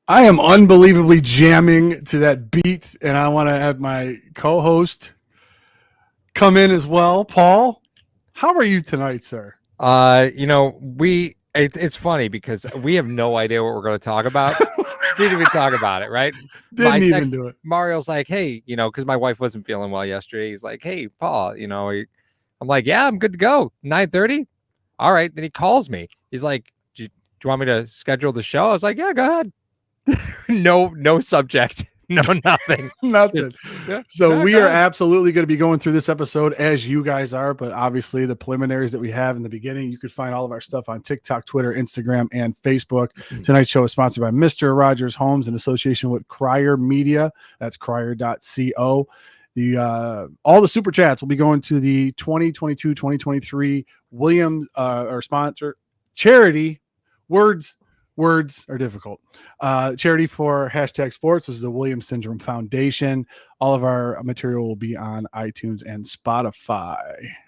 I am unbelievably jamming to that beat, and I want to have my co-host come in as well. Paul, how are you tonight, sir? It's funny because we have no idea what we're going to talk about. Didn't even talk about it, right? My Didn't even text do it. Mario's like, hey, because my wife wasn't feeling well yesterday. He's like, hey, Paul, I'm like, yeah, I'm good to go. 9:30. All right. Then he calls me. He's like, do you want me to schedule the show? I was like, yeah, go ahead. No subject. No, nothing. Nothing. Yeah, So no, we go are ahead. absolutely going to be going through this episode as you guys are, but obviously the preliminaries that we have in the beginning, you could find all of our stuff on TikTok, Twitter, Instagram, and Facebook. Tonight's show is sponsored by Mr. Rogers Homes in association with Crier Media. That's crier.co. All the super chats will be going to the 2022-2023 Williams or sponsor charity words are difficult. Charity for hashtag sports, which is the Williams Syndrome Foundation. All of our material will be on iTunes and Spotify.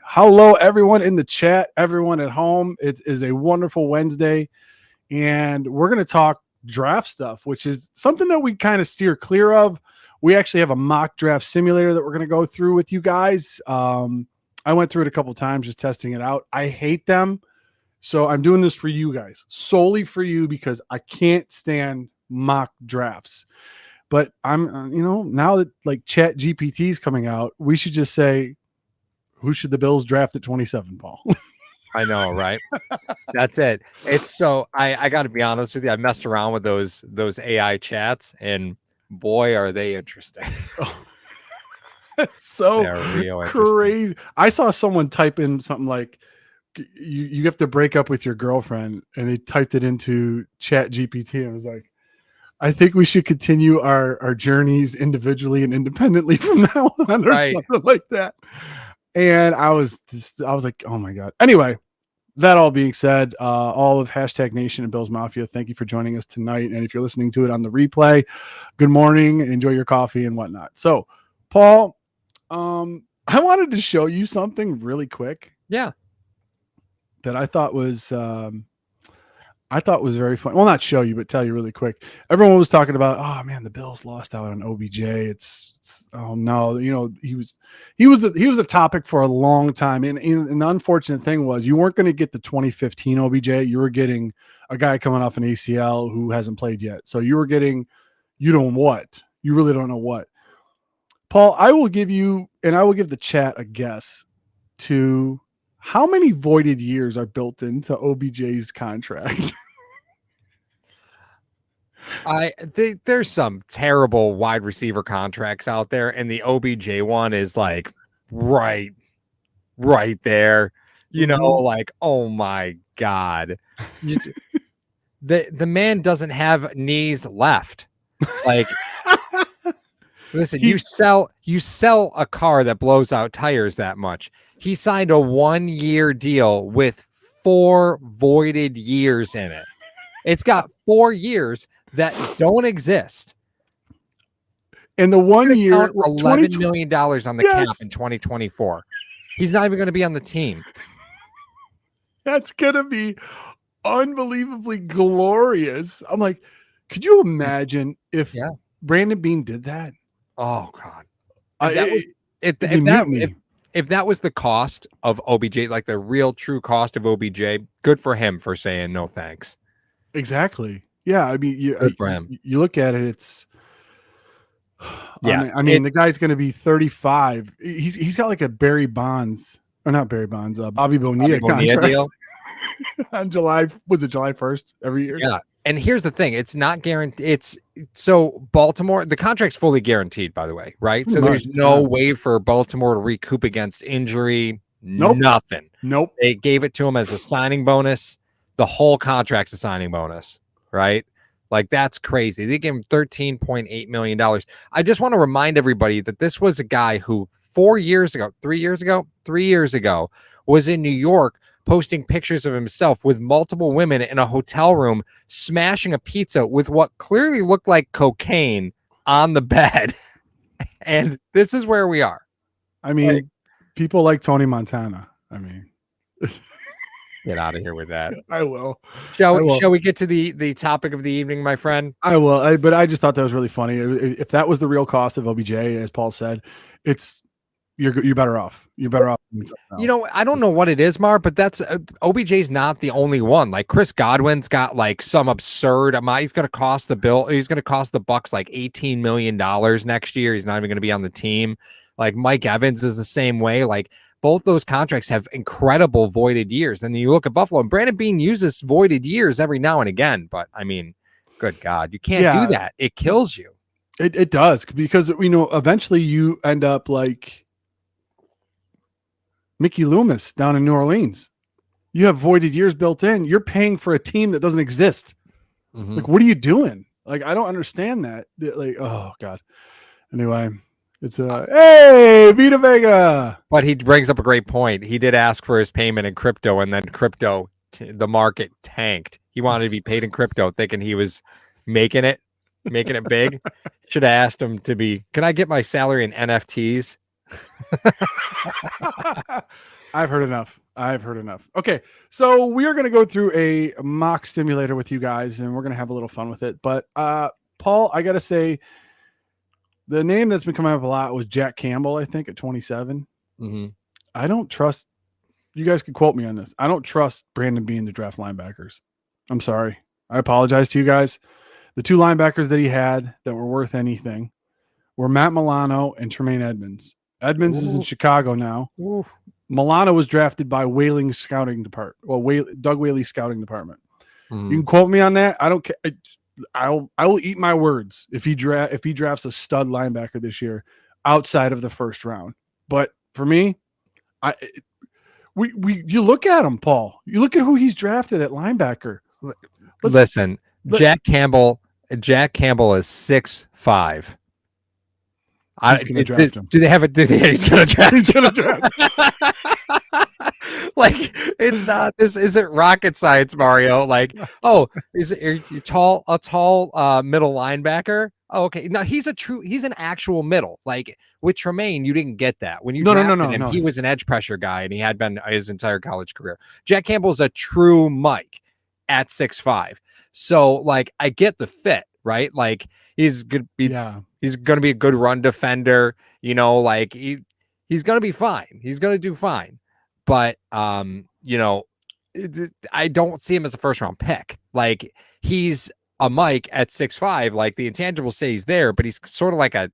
Hello, everyone in the chat, everyone at home. It is a wonderful Wednesday, and we're going to talk draft stuff, which is something that we kind of steer clear of. We actually have a mock draft simulator that we're going to go through with you guys. I went through it a couple of times just testing it out. I hate them. So I'm doing this for you guys, solely for you, because I can't stand mock drafts. But I'm, now that like Chat GPT is coming out, we should just say, who should the Bills draft at 27, Paul? I know, right? That's it. It's so I got to be honest with you. I messed around with those AI chats, and boy, are they interesting. So They're real interesting. crazy. I saw someone type in something like, you have to break up with your girlfriend, and they typed it into Chat GPT. And was like, I think we should continue our journeys individually and independently from now on, or Right. something like that. And I was like, oh my God. Anyway, that all being said, all of hashtag Nation and Bills Mafia, thank you for joining us tonight. And if you're listening to it on the replay, good morning, enjoy your coffee and whatnot. So, Paul, I wanted to show you something really quick. Yeah. That I thought was very fun. Well, not show you, but tell you really quick. Everyone was talking about, oh man, the Bills lost out on OBJ. It's oh no, he was a topic for a long time. And the unfortunate thing was you weren't going to get the 2015 OBJ. You were getting a guy coming off an ACL who hasn't played yet. So you were getting, you really don't know what. Paul, I will give the chat a guess to how many voided years are built into OBJ's contract. There's some terrible wide receiver contracts out there, and the OBJ one is like right there. Like, oh my God. The man doesn't have knees left. Like, listen, you sell a car that blows out tires that much. He signed a 1-year deal with 4 voided years in it. It's got 4 years that don't exist. And the 1 year, $11 million on the cap in 2024. He's not even going to be on the team. That's going to be unbelievably glorious. I'm like, could you imagine if Brandon Beane did that? Oh God. If that was the cost of OBJ, like the real true cost of OBJ, good for him for saying no thanks. Exactly. Yeah. I mean, good for him. You look at it, it's, the guy's going to be 35. He's got like a Bobby Bonilla contract deal on July 1st every year. Yeah. And here's the thing, it's not guaranteed. So Baltimore, the contract's fully guaranteed, by the way, right? So there's no way for Baltimore to recoup against injury. Nope. Nothing. Nope. They gave it to him as a signing bonus. The whole contract's a signing bonus, right? Like, that's crazy. They gave him $13.8 million. I just want to remind everybody that this was a guy who 3 years ago, was in New York posting pictures of himself with multiple women in a hotel room, smashing a pizza with what clearly looked like cocaine on the bed. And this is where we are. I mean, people like Tony Montana. I mean, Get out of here with that. I will. Shall we get to the topic of the evening, my friend? I will. But I just thought that was really funny. If that was the real cost of OBJ, as Paul said, you're better off. You're better off. You know, I don't know what it is, Mar, but that's OBJ's not the only one. Like Chris Godwin's got like some absurd amount. He's going to cost the Bucs like $18 million next year. He's not even going to be on the team. Like Mike Evans is the same way. Like both those contracts have incredible voided years. And then you look at Buffalo, and Brandon Beane uses voided years every now and again. But I mean, good God, you can't do that. It kills you. It does, because eventually you end up like Mickey Loomis down in New Orleans. You have voided years built in. You're paying for a team that doesn't exist. Mm-hmm. Like, what are you doing? Like, I don't understand that. Like, oh God. Anyway, it's hey, Vita Vega. But he brings up a great point. He did ask for his payment in crypto, and then the market tanked. He wanted to be paid in crypto, thinking he was making it big. Should have asked him to be, can I get my salary in NFTs? I've heard enough. Okay, so we are going to go through a mock simulator with you guys, and we're going to have a little fun with it. But Paul, I got to say, the name that's been coming up a lot was Jack Campbell, I think, at 27. Mm-hmm. I don't trust, you guys can quote me on this, I don't trust Brandon Beane to draft linebackers. I'm sorry. I apologize to you guys. The two linebackers that he had that were worth anything were Matt Milano and Tremaine Edmonds. Edmonds is in Chicago now. Ooh. Milano was drafted by Whaling Scouting Department. Well, Doug Whaley Scouting Department. Mm-hmm. You can quote me on that. I don't care. I will eat my words if he drafts a stud linebacker this year outside of the first round. But for me, you look at him, Paul. You look at who he's drafted at linebacker. Listen, Jack Campbell is 6'5". He's going to draft him. Do they have it? He's going to draft. He's going to draft. Like, it's not, this isn't rocket science, Mario. Like, oh, are you tall, a tall middle linebacker? Oh, okay. No, he's an actual middle. Like with Tremaine, you didn't get that when you drafted him. He was an edge pressure guy, and he had been his entire college career. Jack Campbell's a true Mike at 6'5". So like, I get the fit, right? Like he's going to be a good run defender. You know, like he's going to be fine. He's going to do fine. But, you know, I don't see him as a first round pick. Like he's a Mike at 6'5". Like the intangibles say he's there, but he's sort of like a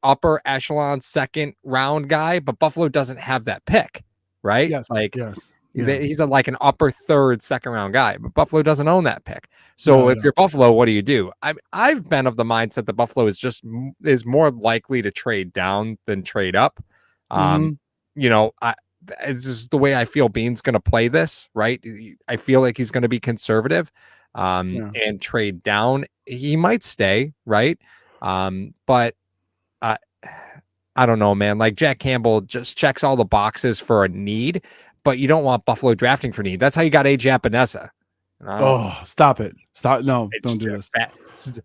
upper echelon second round guy. But Buffalo doesn't have that pick, right? Yes. Like yes. He's like an upper third second round guy, but Buffalo doesn't own that pick. So if you're Buffalo, what do? I've been of the mindset that Buffalo is more likely to trade down than trade up. You know, it's just the way I feel Beane's going to play this, right? I feel like he's going to be conservative and trade down. He might stay, right? But I don't know, man. Like Jack Campbell just checks all the boxes for a need, but you don't want Buffalo drafting for need. That's how you got AJ Epinesa. Oh, stop it. Stop. No, don't do this.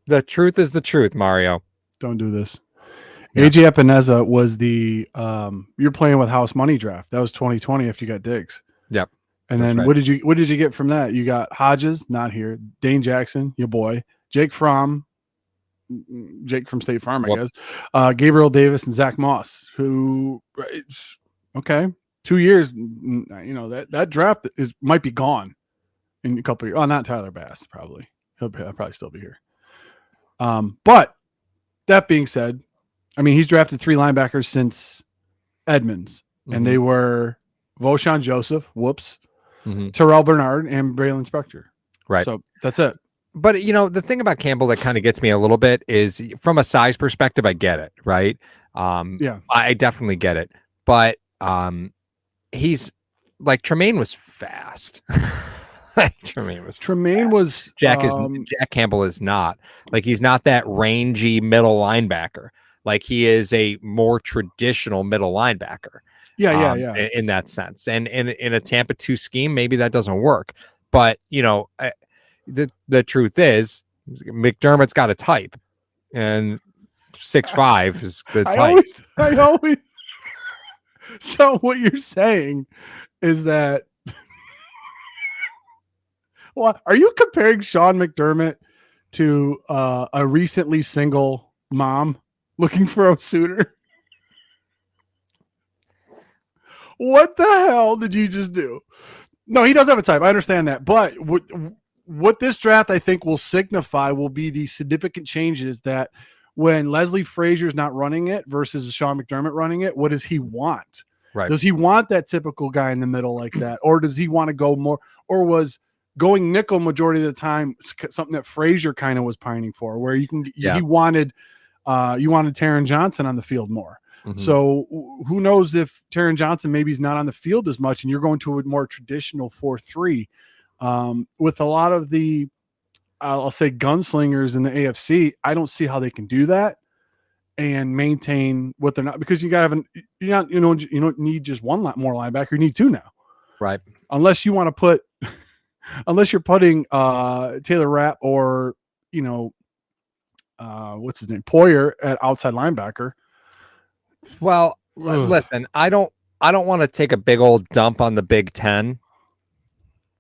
The truth is the truth, Mario. Don't do this. Yeah. AJ Epinesa was the you're playing with house money draft. That was 2020 after you got Diggs. Yep. And then what did you get from that? You got Hodges, not here. Dane Jackson, your boy. Jake from State Farm, I guess. Gabriel Davis and Zach Moss, who 2 years, you know, that draft might be gone in a couple of years. Oh, not Tyler Bass, probably. He'll probably still be here. But that being said, I mean, he's drafted 3 linebackers since Edmonds, and they were Voshan Joseph, Terrell Bernard, and Braylon Spector. Right. So that's it. But, you know, the thing about Campbell that kind of gets me a little bit is from a size perspective, I get it, right? I definitely get it. But he's like Tremaine was fast. Jack Campbell is not. Like he's not that rangy middle linebacker. Like he is a more traditional middle linebacker. Yeah. In that sense. And in a Tampa 2 scheme, maybe that doesn't work. But, you know, the truth is McDermott's got a type, and 6'5" is the type. I always. So what you're saying is that What are you comparing Sean McDermott to a recently single mom looking for a suitor? What the hell did you just do? No, he does have a type. I understand that. But what this draft, I think, will signify will be the significant changes that when Leslie Frazier's not running it versus Sean McDermott running it, what does he want? Right. Does he want that typical guy in the middle like that? Or does he want to go more? Or was going nickel majority of the time something that Frazier kind of was pining for, where you wanted Taron Johnson on the field more. Mm-hmm. So who knows if Taron Johnson maybe is not on the field as much, and you're going to a more traditional 4-3 with a lot of the, I'll say, gunslingers in the AFC. I don't see how they can do that and maintain what they're not, because you got to have you don't need just one more linebacker. You need two now, right? Unless you want to put, unless you're putting Taylor Rapp or what's his name, Poyer at outside linebacker. Well, listen, I don't want to take a big old dump on the Big Ten,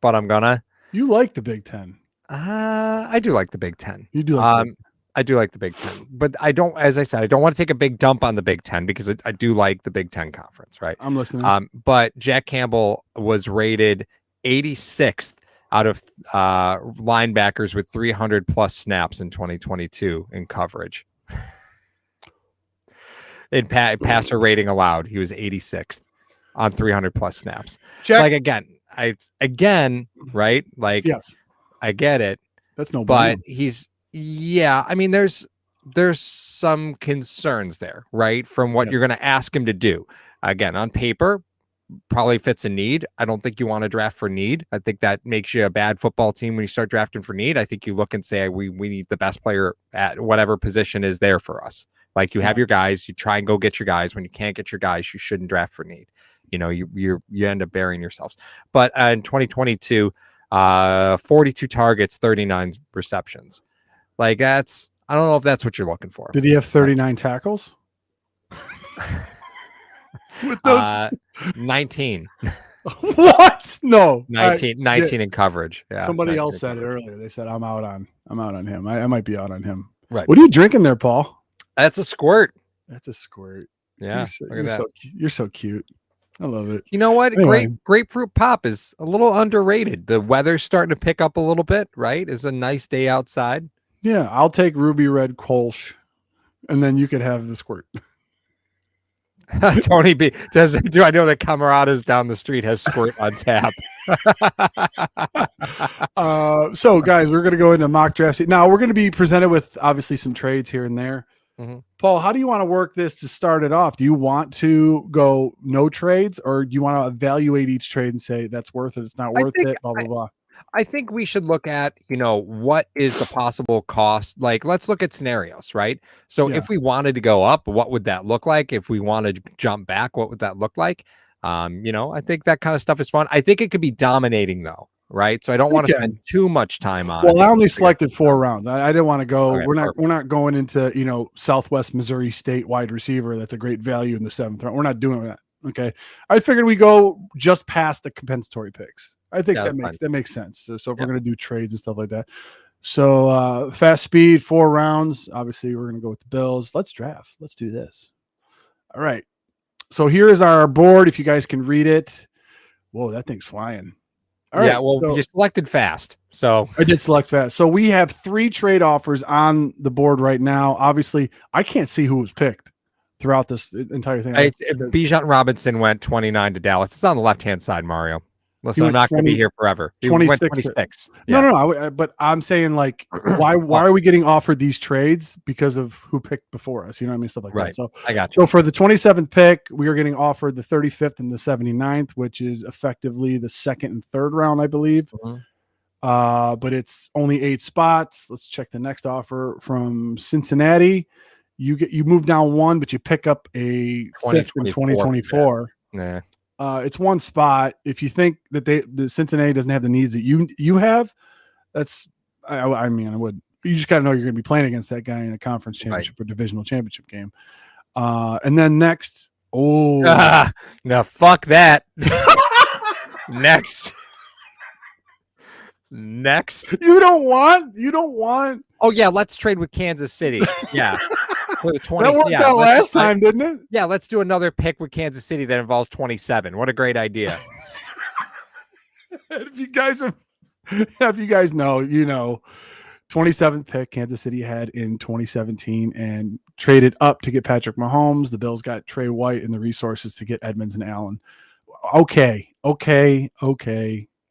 but I'm gonna. You like the Big Ten? I do like the Big Ten. You do like I do like the Big Ten, but I don't, as I said, I don't want to take a big dump on the Big Ten because I do like the Big Ten conference, right? I'm listening. But Jack Campbell was rated 86th out of linebackers with 300 plus snaps in 2022 in coverage. In passer rating allowed, he was 86th on 300 plus snaps. Like again, right? Like, yes, I get it. That's no, but I mean, there's some concerns there, right? From what you're going to ask him to do. Again, on paper, probably fits a need. I don't think you want to draft for need. I think that makes you a bad football team when you start drafting for need. I think you look and say, we need the best player at whatever position is there for us. Like, you have your guys, you try and go get your guys. When you can't get your guys, you shouldn't draft for need. You end up burying yourselves. But in 2022, 42 targets, 39 receptions. Like, I don't know if that's what you're looking for. Did he have 39 tackles? With those 19. What? No. 19 in coverage. Yeah. Somebody else said it earlier. They said I'm out on him. I might be out on him. Right. What are you drinking there, Paul? That's a squirt. That's a squirt. Yeah. You're so cute. I love it. You know what? Anyway. Grapefruit pop is a little underrated. The weather's starting to pick up a little bit, right? It's a nice day outside. Yeah, I'll take ruby red Kolsch, and then you could have the squirt. Tony B do I know that Camarada's down the street has squirt on tap? So guys, we're going to go into mock draft. Now we're going to be presented with obviously some trades here and there. Mm-hmm. Paul, how do you want to work this to start it off? Do you want to go no trades, or do you want to evaluate each trade and say that's worth it, it's not worth it, blah, blah, blah? I think we should look at, what is the possible cost? Like, let's look at scenarios, right? So if we wanted to go up, what would that look like? If we wanted to jump back, what would that look like? I think that kind of stuff is fun. I think it could be dominating though, right? So I don't want to spend too much time on it. Well, I only selected 4 rounds. I didn't want to go. Okay, we're not going into, Southwest Missouri State wide receiver. That's a great value in the 7th round. We're not doing that. Okay. I figured we go just past the compensatory picks. I think that makes sense. So if we're going to do trades and stuff like that. So fast speed, 4 rounds. Obviously, we're going to go with the Bills. Let's draft. Let's do this. All right. So here is our board. If you guys can read it. Whoa, that thing's flying. All right. Well, you selected fast. So I did select fast. So we have 3 trade offers on the board right now. Obviously, I can't see who was picked throughout this entire thing. Bijan Robinson went 29 to Dallas. It's on the left-hand side, Mario. Listen, I'm not going to be here forever. 26. No. But I'm saying, like, why are we getting offered these trades? Because of who picked before us. You know what I mean? Stuff like that. So I got you. So for the 27th pick, we are getting offered the 35th and the 79th, which is effectively the 2nd and 3rd round, I believe. Mm-hmm. But it's only 8 spots. Let's check the next offer from Cincinnati. You move down 1, but you pick up a 5th in 2024. Yeah. It's 1 spot. If you think that the Cincinnati doesn't have the needs that you have, that's I mean, I would. You just got to know you're going to be playing against that guy in a conference championship or divisional championship game. And then next, no, fuck that. Next, Next. You don't want. Oh yeah, let's trade with Kansas City. Yeah. For the 20. That worked Yeah, out last time, didn't it? Yeah, let's do another pick with Kansas City that involves 27. What a great idea. If you guys know, 27th pick Kansas City had in 2017 and traded up to get Patrick Mahomes. The Bills got Trey White and the resources to get Edmonds and Allen. Okay. I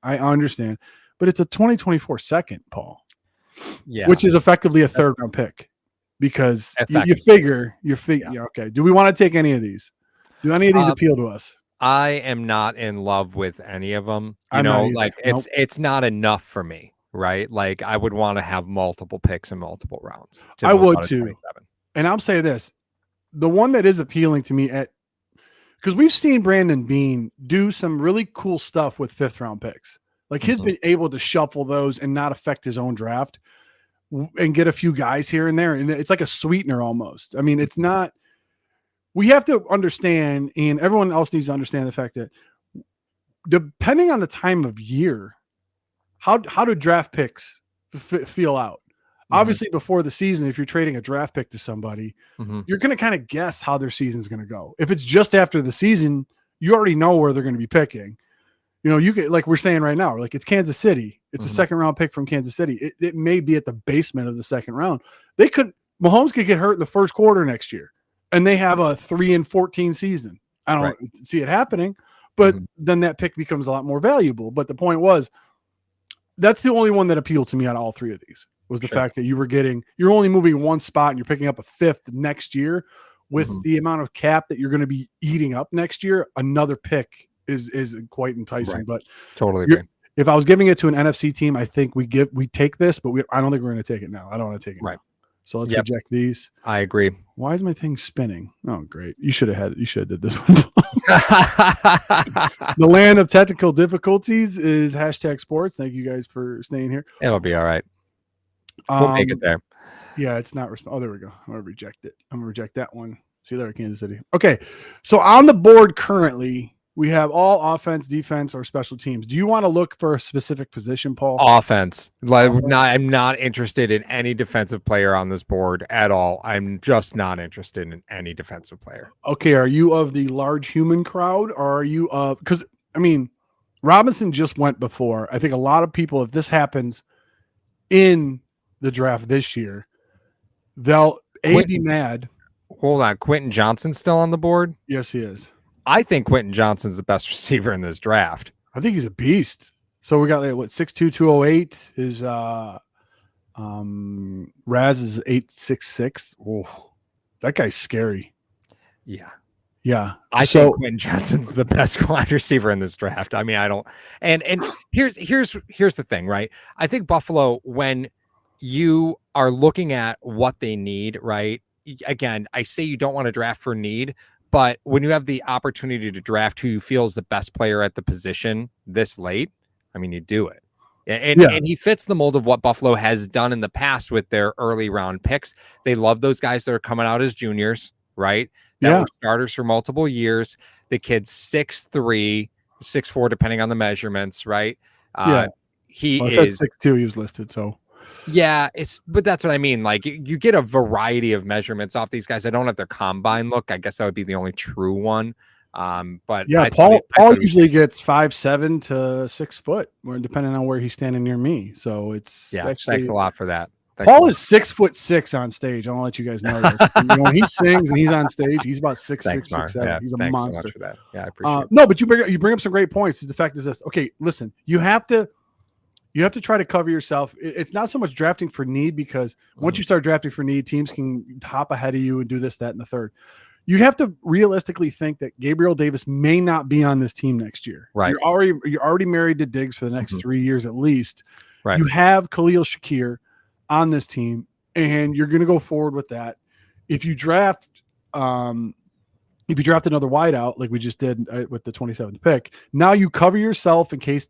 understand. But it's a 2024 second, Paul. Yeah. Which is effectively a third round pick. Because you figure, yeah. Okay. Do we want to take any of these? Do any of these appeal to us? I am not in love with any of them. Nope. It's not enough for me, right? Like I would want to have multiple picks in multiple rounds. I would too. And I'll say this. The one that is appealing to me because we've seen Brandon Beane do some really cool stuff with 5th round picks. Like he's been able to shuffle those and not affect his own draft and get a few guys here and there. And it's like a sweetener almost. I mean, it's not, we have to understand, and everyone else needs to understand the fact that depending on the time of year, how do draft picks feel out? Obviously, before the season, if you're trading a draft pick to somebody, you're going to kind of guess how their season's going to go. If it's just after the season, you already know where they're going to be picking. You get, like we're saying right now, like it's Kansas City. It's a 2nd round pick from Kansas City. It may be at the basement of the 2nd round. Mahomes could get hurt in the first quarter next year, and they have a 3-14 season. I don't see it happening, but then that pick becomes a lot more valuable. But the point was, that's the only one that appealed to me out of all 3 of these was the fact that you're only moving one spot and you're picking up a 5th next year with the amount of cap that you're going to be eating up next year. Another pick is quite enticing, but totally agree. If I was giving it to an NFC team, I think we take this, but I don't think we're going to take it now. I don't want to take it now. So let's reject these. I agree. Why is my thing spinning? Oh, great. You should have did this one. The land of technical difficulties is #sports. Thank you guys for staying here. It'll be all right. We'll make it there. Yeah, it's not. Oh, there we go. I'm going to reject it. I'm going to reject that one. See you later, Kansas City. Okay. So on the board currently, we have all offense, defense, or special teams. Do you want to look for a specific position, Paul? Offense. I'm not interested in any defensive player on this board at all. I'm just not interested in any defensive player. Okay. Are you of the large human crowd, or are you of, because Robinson just went before. I think a lot of people, if this happens in the draft this year, they'll be mad. Hold on. Quentin Johnson's still on the board? Yes, he is. I think Quentin Johnson's the best receiver in this draft. I think he's a beast. So we got 6'2", 208 is Raz is 8'6". Oh, that guy's scary. Yeah. I think Quentin Johnson's the best wide receiver in this draft. I mean, I don't. And here's the thing, right? I think Buffalo, when you are looking at what they need, right? Again, I say you don't want to draft for need. But when you have the opportunity to draft who you feel is the best player at the position this late, I mean, you do it. And he fits the mold of what Buffalo has done in the past with their early round picks. They love those guys that are coming out as juniors, right? That were starters for multiple years. The kid's 6'3", 6'4", depending on the measurements, right? He is 6'2", he was listed, so. Yeah, but that's what I mean. Like you get a variety of measurements off these guys. I don't have their combine look. I guess that would be the only true one. But yeah, Paul usually gets 5'7" to 6 foot, depending on where he's standing near me. So it's actually, thanks a lot for that. Paul is 6'6" on stage. I want to let you guys know this. When he sings and he's on stage, he's about 6'6", 6'7". Yeah, he's a So monster. much for that. Yeah, I appreciate it. No, but you bring up some great points. The fact is this. Okay, listen, you have to try to cover yourself. It's not so much drafting for need, because once you start drafting for need, teams can hop ahead of you and do this, that, and the third. You have to realistically think that Gabriel Davis may not be on this team next year. Right. You're already married to Diggs for the next 3 years at least. Right. You have Khalil Shakir on this team, and you're going to go forward with that. If you draft another wideout like we just did with the 27th pick, now you cover yourself in case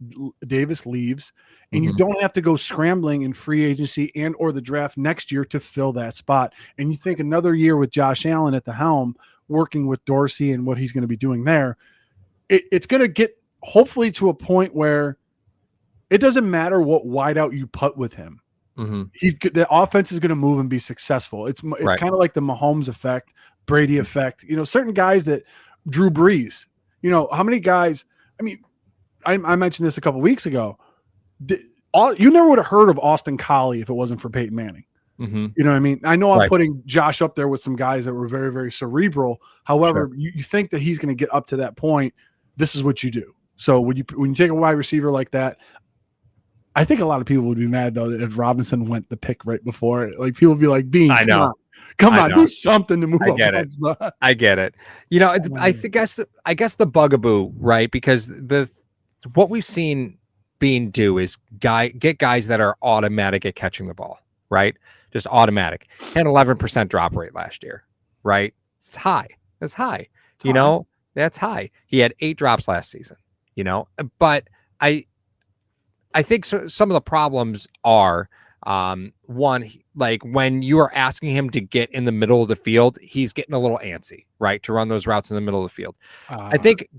Davis leaves, and you don't have to go scrambling in free agency and or the draft next year to fill that spot. And you think another year with Josh Allen at the helm, working with Dorsey and what he's going to be doing there, it's going to get hopefully to a point where it doesn't matter what wideout you put with him. The offense is going to move and be successful. It's Right. kind of like the Mahomes effect, Brady effect. Certain guys that Drew Brees. How many guys? I mean, I mentioned this a couple weeks ago. You never would have heard of Austin Collie if it wasn't for Peyton Manning. You know what I mean? I know I'm putting Josh up there with some guys that were very, very cerebral. However, you think that he's going to get up to that point. This is what you do. So when you take a wide receiver like that, I think a lot of people would be mad though that if Robinson went the pick right before it. Like people would be like, "Bean, come on, do something to move up." I get it. I guess the bugaboo, right? Because what we've seen Bean do is get guys that are automatic at catching the ball, right? Just automatic. Had 11% drop rate last year, right? It's high. That's high. That's high. He had 8 drops last season. But I think some of the problems are one, like when you are asking him to get in the middle of the field, he's getting a little antsy, right, to run those routes in the middle of the field. I think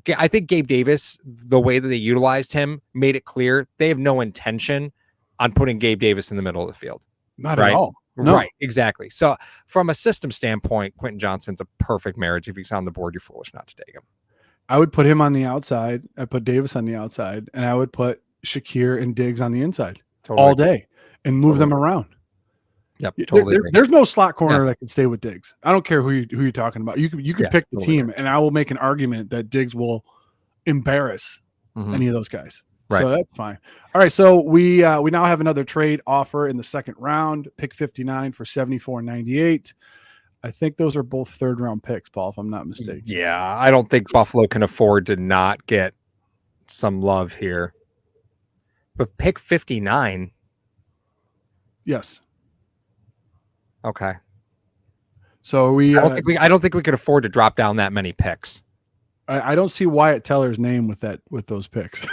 Gabe Davis, the way that they utilized him, made it clear they have no intention on putting Gabe Davis in the middle of the field. Not at all. No. Right, exactly. So from a system standpoint, Quentin Johnson's a perfect marriage. If he's on the board, you're foolish not to take him. I would put him on the outside. I put Davis on the outside, and I would put Shakir and Diggs on the inside all day and move them around. Yep, totally. There's no slot corner that can stay with Diggs. I don't care who you're talking about. You can pick the team, and I will make an argument that Diggs will embarrass any of those guys. Right. So that's fine. All right. So we now have another trade offer in the second round, pick 59 for $74.98. I think those are both third-round picks, Paul, if I'm not mistaken. Yeah, I don't think Buffalo can afford to not get some love here. But pick 59. Yes. Okay. So I don't think we could afford to drop down that many picks. I don't see Wyatt Teller's name with those picks.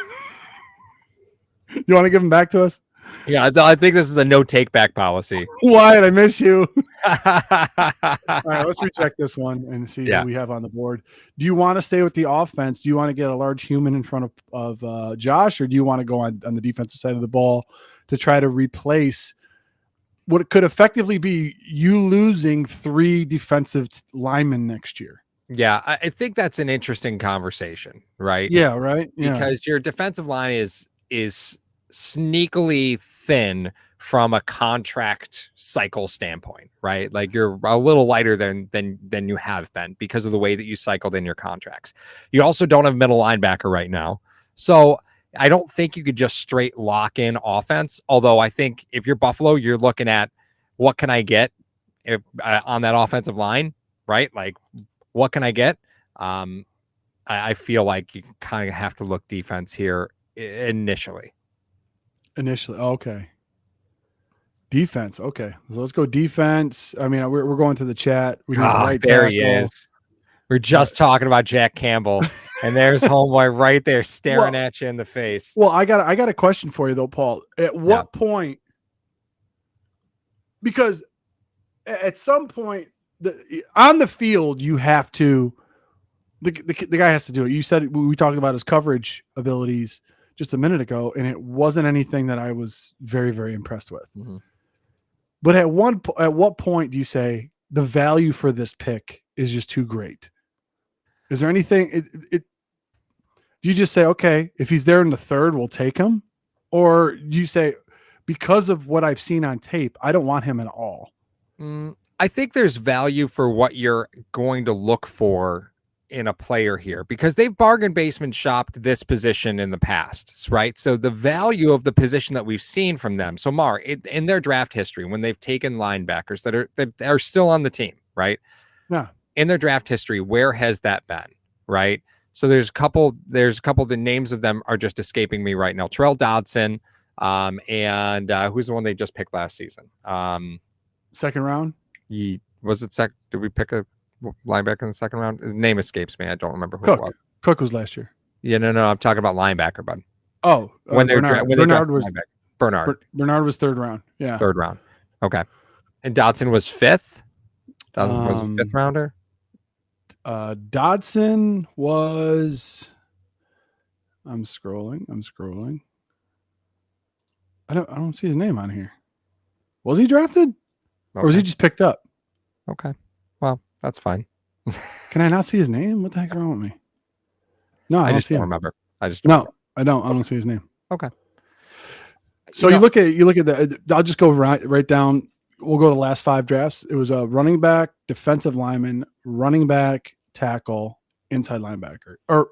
You want to give them back to us? Yeah, I think this is a no take back policy. Wyatt, I miss you. All right, let's reject this one and see who we have on the board. Do you want to stay with the offense? Do you want to get a large human in front of Josh, or do you want to go on the defensive side of the ball to try to replace what could effectively be you losing 3 defensive linemen next year? Yeah, I think that's an interesting conversation, right? Yeah, right. Yeah. Because your defensive line is sneakily thin from a contract cycle standpoint, right? Like you're a little lighter than you have been because of the way that you cycled in your contracts. You also don't have middle linebacker right now. So I don't think you could just straight lock in offense. Although I think if you're Buffalo, you're looking at what can I get on that offensive line, right? Like what can I get? I feel like you kind of have to look defense here initially. Okay. Defense. Okay. So let's go defense. I mean, we're going to the chat. We right there he is. We're just talking about Jack Campbell, and there's homeboy right there staring at you in the face. Well, I got a question for you though, Paul. At what point? Because at some point on the field, you have to. The guy has to do it. You said we talked about his coverage abilities just a minute ago, and it wasn't anything that I was very, very impressed with. But at what point do you say the value for this pick is just too great? Is there anything? Do you just say, okay, if he's there in the third, we'll take him, or do you say, because of what I've seen on tape, I don't want him at all? I think there's value for what you're going to look for in a player here because they've bargain basement shopped this position in the past, right? So the value of the position that we've seen from them. So Mar, in their draft history, when they've taken linebackers that are still on the team, right? Yeah. In their draft history, where has that been, right? So there's a couple. The names of them are just escaping me right now. Terrell Dodson, and who's the one they just picked last season? Second round. Did we pick a linebacker in the second round? The name escapes me. I don't remember who it was. Cook was last year. Yeah, no. I'm talking about linebacker, bud. Oh, Bernard was third round. Yeah, third round. Okay, and Dodson was fifth. Dodson was a fifth rounder. Dodson was. I'm scrolling. I don't see his name on here. Was he drafted? Okay. Or was he just picked up? Okay. Well, that's fine. Can I not see his name? What the heck is wrong with me? No, I don't just see don't him. remember. I just don't remember. I don't see his name. Okay. So you look at the. I'll just go right down. We'll go to the last 5 drafts. It was a running back, defensive lineman, running back, tackle, inside linebacker, or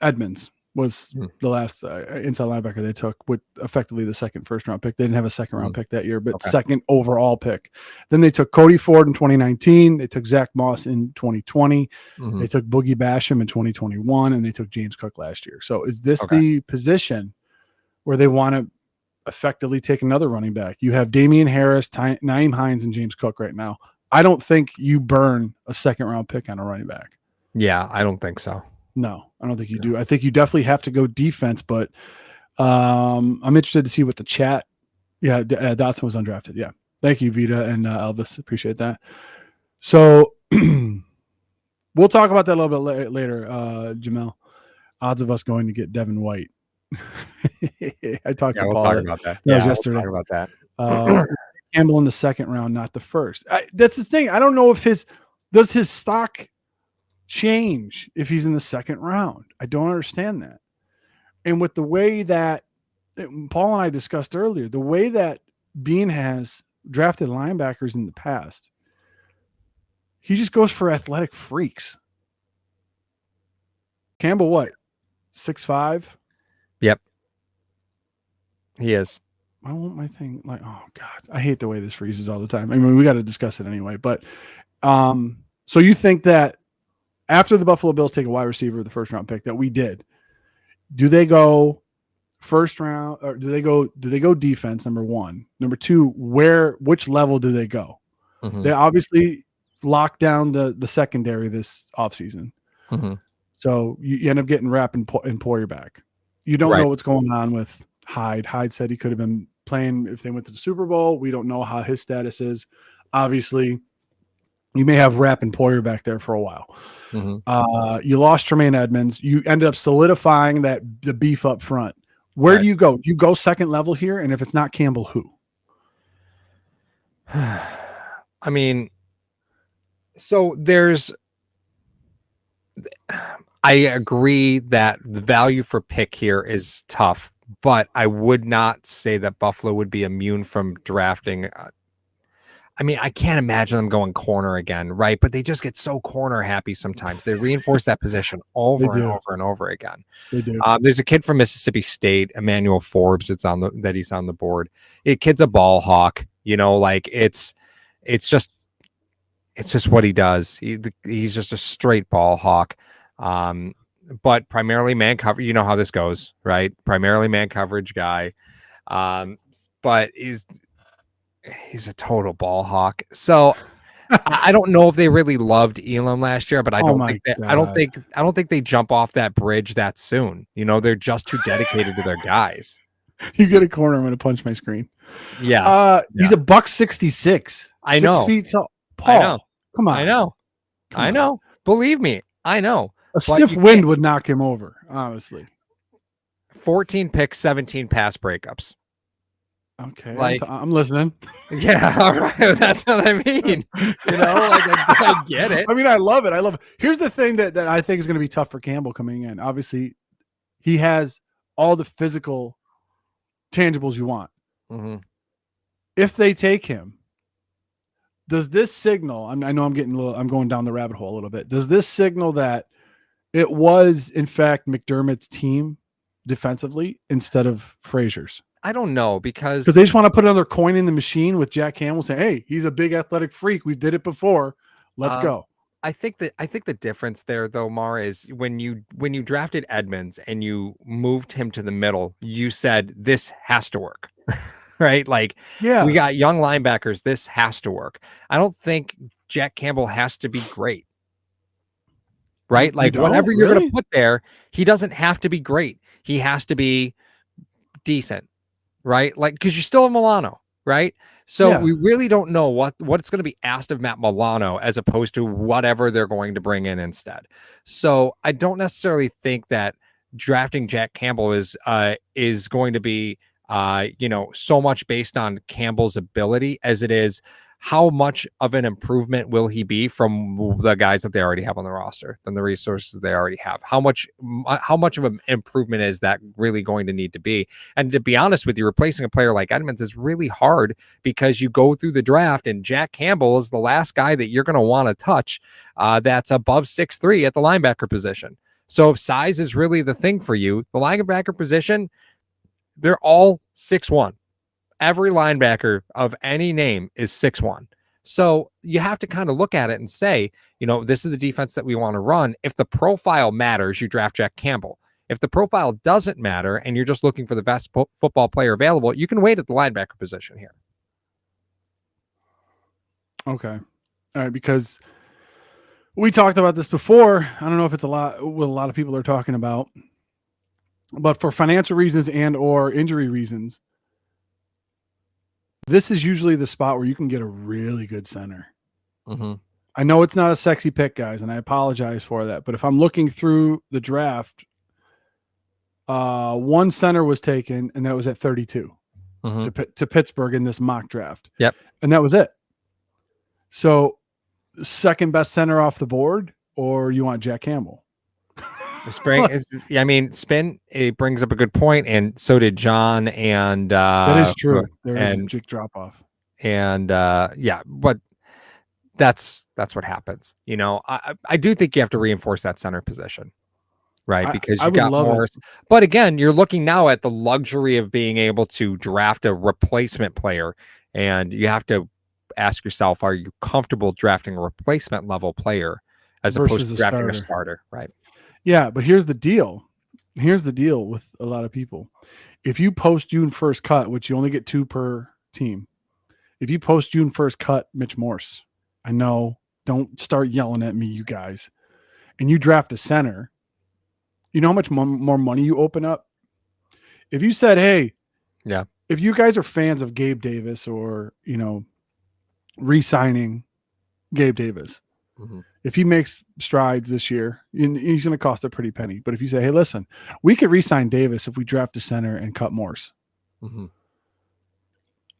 Edmonds was the last inside linebacker they took, with effectively the second first-round pick. They didn't have a second-round pick that year, but second overall pick. Then they took Cody Ford in 2019. They took Zach Moss in 2020. They took Boogie Basham in 2021, and they took James Cook last year. So is this the position where they want to effectively take another running back? You have Damian Harris, Naeem Hines, and James Cook right now. I don't think you burn a second-round pick on a running back. Yeah, I don't think so. No, I don't think you do. I think you definitely have to go defense, but I'm interested to see what the chat. Yeah, Dotson was undrafted. Yeah. Thank you, Vita and Elvis. Appreciate that. So we'll talk about that a little bit later, Jamel. Odds of us going to get Devin White. I talked to Paul. Talk about that. That was yesterday. We'll talk about that. Campbell in the second round, not the first. That's the thing. I don't know if does his stock change if he's in the second round. I don't understand that. And with the way that Paul and I discussed earlier, the way that Bean has drafted linebackers in the past, he just goes for athletic freaks. Campbell, what? 6'5"? Yep. He is. I want my thing like, oh God, I hate the way this freezes all the time. I mean, we got to discuss it anyway, but so you think that after the Buffalo Bills take a wide receiver, the first round pick that we did, do they go first round or do they go defense, number one? Number two, which level do they go? They obviously locked down the secondary this offseason. So you end up getting Rapp and Poyer back. You don't know what's going on with Hyde. Hyde said he could have been playing if they went to the Super Bowl. We don't know how his status is. Obviously, you may have Rapp and Poyer back there for a while. You lost Tremaine Edmonds. You ended up solidifying the beef up front. Where do you go? Do you go second level here? And if it's not Campbell, who? I mean, so I agree that the value for pick here is tough, but I would not say that Buffalo would be immune from drafting. I mean, I can't imagine them going corner again, right? But they just get so corner happy sometimes. They reinforce that position over and over and over again. They do. There's a kid from Mississippi State, Emmanuel Forbes. He's on the board. Kid's a ball hawk. Like it's just what he does. He's just a straight ball hawk. But primarily man coverage. You know how this goes, right? Primarily man coverage guy. But he's a total ball hawk. So I don't know if they really loved Elam last year, but I don't think they jump off that bridge that soon. They're just too dedicated to their guys. You get a corner, I'm going to punch my screen. Yeah. He's a $166. I know. 6 feet tall. Paul, I know. Come on. I know. Believe me, I know. A stiff wind would knock him over, honestly. 14 picks, 17 pass breakups. Okay, I'm listening. Yeah, all right. That's what I mean. I get it. I mean, I love it. Here's the thing that I think is going to be tough for Campbell coming in. Obviously, he has all the physical tangibles you want. If they take him, does this signal? I know I'm going down the rabbit hole a little bit. Does this signal that it was in fact McDermott's team defensively instead of Frazier's? I don't know because they just want to put another coin in the machine with Jack Campbell saying, "Hey, he's a big athletic freak. We did it before. Let's go." I think the difference there though, Mar, is when you drafted Edmonds and you moved him to the middle, you said this has to work. Right? Like, we got young linebackers. This has to work. I don't think Jack Campbell has to be great. Right? Like, whatever you're going to put there, he doesn't have to be great. He has to be decent. Right? Like, because you still have Milano, right? So we really don't know what it's going to be asked of Matt Milano as opposed to whatever they're going to bring in instead. So I don't necessarily think that drafting Jack Campbell is going to be so much based on Campbell's ability as it is how much of an improvement will he be from the guys that they already have on the roster and the resources they already have. How much of an improvement is that really going to need to be? And to be honest with you, replacing a player like Edmonds is really hard because you go through the draft and Jack Campbell is the last guy that you're going to want to touch that's above 6'3" at the linebacker position. So if size is really the thing for you, the linebacker position, they're all 6'1". Every linebacker of any name is 6'1". So you have to kind of look at it and say, this is the defense that we want to run. If the profile matters, you draft Jack Campbell. If the profile doesn't matter and you're just looking for the best football player available, you can wait at the linebacker position here. Okay. All right. Because we talked about this before. I don't know if it's what a lot of people are talking about, but for financial reasons and or injury reasons, this is usually the spot where you can get a really good center. Mm-hmm. I know it's not a sexy pick, guys, and I apologize for that. But if I'm looking through the draft, one center was taken, and that was at 32 to Pittsburgh in this mock draft. Yep. And that was it. So second best center off the board, or you want Jack Campbell? Spin, it brings up a good point, and so did John. And that is true. There is a big drop off. And but that's what happens. I do think you have to reinforce that center position, right? Because you got Morris. But again, you're looking now at the luxury of being able to draft a replacement player, and you have to ask yourself, are you comfortable drafting a replacement level player as opposed to drafting a starter, right? Yeah, but here's the deal. Here's the deal with a lot of people. If you post June 1st cut, which you only get 2 per team, if you post June 1st cut Mitch Morse, I know, don't start yelling at me, you guys, and you draft a center, you know how much more money you open up? If you said, hey, yeah, if you guys are fans of Gabe Davis or, re-signing Gabe Davis, if he makes strides this year, he's going to cost a pretty penny. But if you say, hey, listen, we could re-sign Davis if we draft a center and cut Morse.